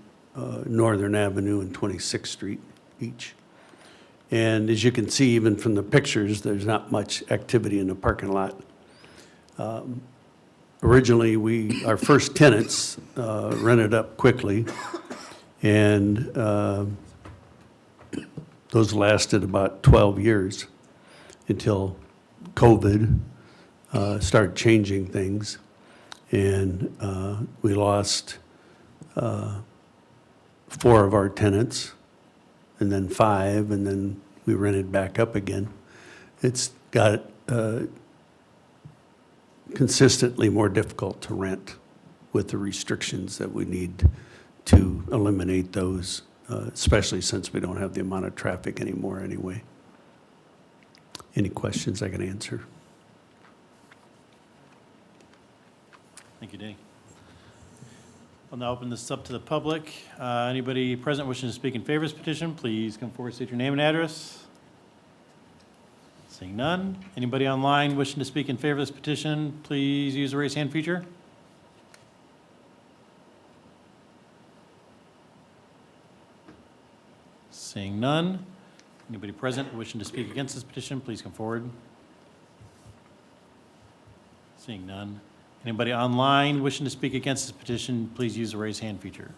Northern Avenue and 26th Street each. And as you can see, even from the pictures, there's not much activity in the parking lot. Originally, our first tenants rented up quickly, and those lasted about 12 years until COVID started changing things. And we lost 4 of our tenants, and then 5, and then we rented back up again. It's got consistently more difficult to rent with the restrictions that we need to eliminate those, especially since we don't have the amount of traffic anymore anyway. Any questions I can answer? Thank you, Danny. I'll now open this up to the public. Anybody present wishing to speak in favor of this petition, please come forward, state your name and address. Seeing none. Anybody online wishing to speak in favor of this petition, please use the raise hand feature. Seeing none. Anybody present wishing to speak against this petition, please come forward. Seeing none. Anybody online wishing to speak against this petition, please use the raise hand feature.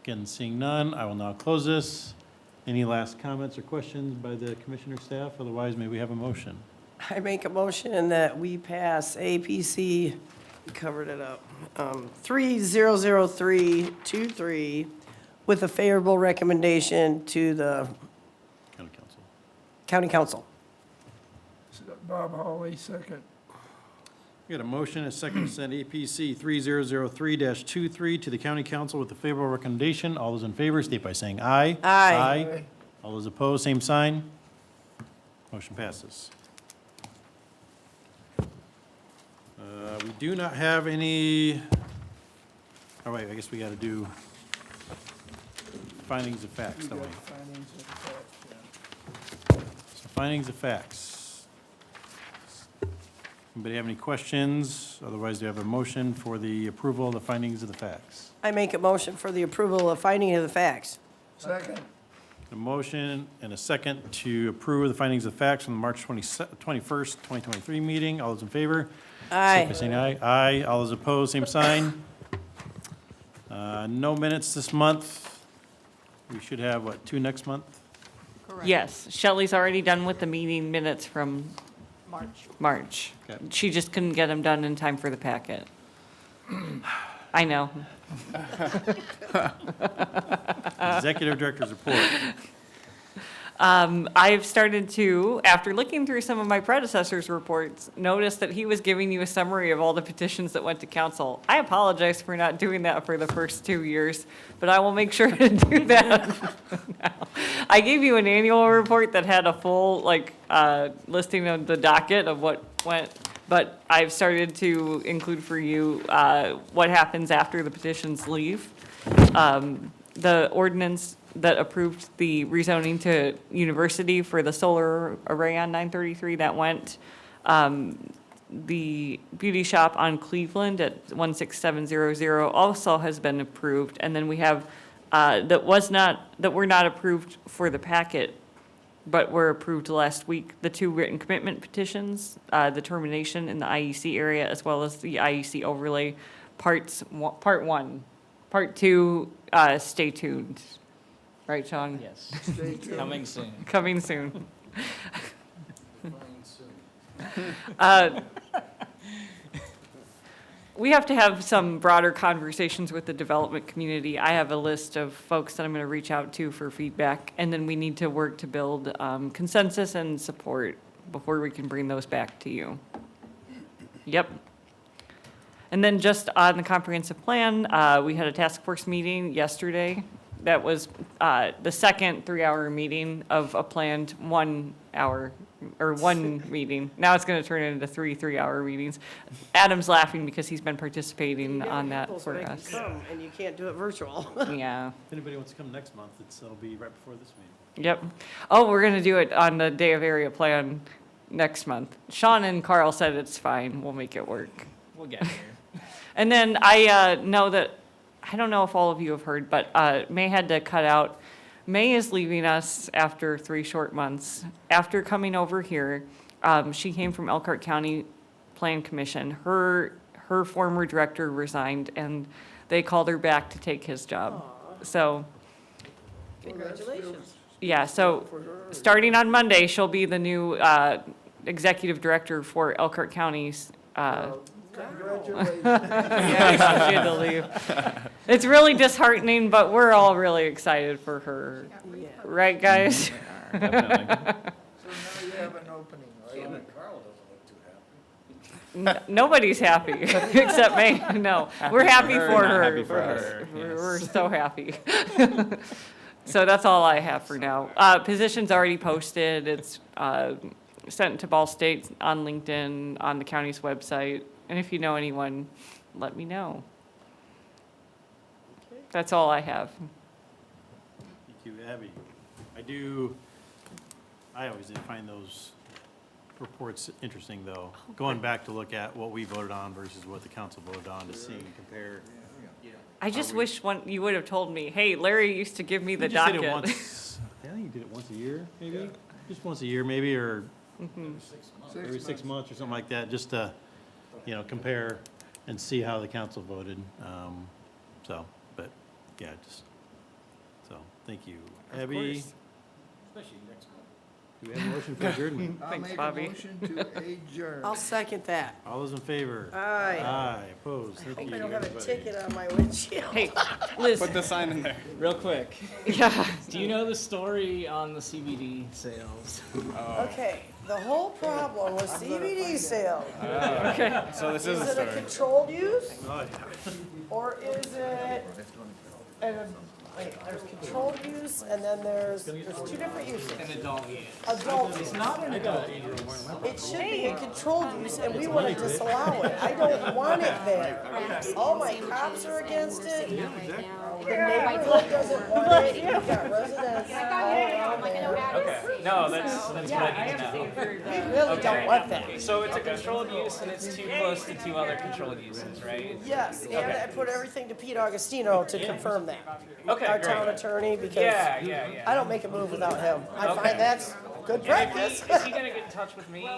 Again, seeing none, I will now close this. Any last comments or questions by the commissioner staff? Otherwise, may we have a motion? I make a motion that we pass APC, we covered it up, 300323 with a favorable recommendation to the County Council. county council. Bob Hawley, second. We got a motion, a second to send APC 3003-23 to the county council with a favorable recommendation. All those in favor, state by saying aye. Aye. All those opposed, same sign. Motion passes. We do not have any, oh wait, I guess we got to do findings of facts, don't we? So findings of facts. Anybody have any questions? Otherwise, do you have a motion for the approval of the findings of the facts? I make a motion for the approval of finding of the facts. Second. A motion and a second to approve the findings of facts from the March 21st, 2023 meeting. All those in favor? Aye. Signify by saying aye. Aye. All those opposed, same sign. No minutes this month. We should have, what, 2 next month? Correct. Yes, Shelley's already done with the meeting minutes from March. Okay. She just couldn't get them done in time for the packet. I know. Executive Director's report. I've started to, after looking through some of my predecessor's reports, notice that he was giving you a summary of all the petitions that went to council. I apologize for not doing that for the first 2 years, but I will make sure to do that now. I gave you an annual report that had a full, listing of the docket of what went, but I've started to include for you what happens after the petitions leave. The ordinance that approved the rezoning to university for the solar array on 933, that went. The beauty shop on Cleveland at 16700 also has been approved. And then we have, that were not approved for the packet, but were approved last week, the 2 written commitment petitions, the termination in the IEC area, as well as the IEC overlay part 1. Part 2, stay tuned. Right, Sean? Yes. Stay tuned. Coming soon. Coming soon. We have to have some broader conversations with the development community. I have a list of folks that I'm going to reach out to for feedback, and then we need to work to build consensus and support before we can bring those back to you. Yep. And then just on the comprehensive plan, we had a task force meeting yesterday. That was the second 3-hour meeting of a planned 1 hour, or one meeting. Now it's going to turn into 3-hour meetings. Adam's laughing because he's been participating on that for us. And you can't do it virtual. Yeah. If anybody wants to come next month, it'll be right before this meeting. Yep. Oh, we're going to do it on the day of area plan next month. Sean and Carl said it's fine. We'll make it work. We'll get here. And then I know that, I don't know if all of you have heard, but May had to cut out. May is leaving us after 3 short months. After coming over here, she came from Elkhart County Plan Commission. Her former director resigned, and they called her back to take his job. So, Congratulations. yeah, so starting on Monday, she'll be the new executive director for Elkhart County's. Congratulations. Yeah, she had to leave. It's really disheartening, but we're all really excited for her. Right, guys? So now you have an opening, right? Nobody's happy, except me. No, we're happy for her. Happy for her, We're so happy. So that's all I have for now. Position's already posted. It's sent to Ball State on LinkedIn, on the county's website. And if you know anyone, let me know. That's all I have. Thank you, Abby. I always did find those reports interesting, though. Going back to look at what we voted on versus what the council voted on to see and compare. I just wish you would have told me, hey, Larry used to give me the We just docket. did it once, I think you did it once a year, maybe? Just once a year, maybe, or every 6 months or something like that, just to, compare and see how the council voted. But, yeah, thank you. Abby, Especially next month. do we have a motion for adjournment? I'll Thanks, make a Bobby. motion to adjourn. I'll second that. All those in favor? Aye. Aye, opposed, thank Hope you, I don't have a everybody. ticket on my windshield. Hey, Liz. Put the sign in there. Real quick, Yeah. do you know the story on the CBD sales? Okay, the whole problem with CBD sales, Okay. So this is is the it a story. controlled use? Oh, yeah. Or is it, there's controlled use and then there's 2 different uses. An adult use. Adult use. Not an adult use. It should be a controlled use and we want to disallow it. I don't want it there. All my cops are against it. The neighborhood doesn't want it. You've got residents all around there. Okay, no, that's what I need to know. We really don't want that. So it's a controlled use and it's too close to 2 other controlled uses, right? Yes, and I put everything to Pete Augustino to confirm that. Okay, Our town great. attorney, because Yeah. I don't make a move without him. I Okay. find that's good practice. Is he gonna get in touch with me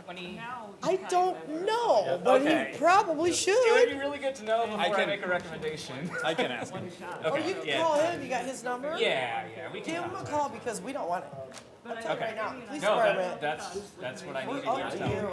when he? I don't know, but Okay. he probably It would should. be really good to know before I make a recommendation. I can ask him. Or you can call him, you got his number? Yeah, we Give can. him a call because we don't want it. I'll tell you right now, police No, department. that's what I need to We're up do. to you.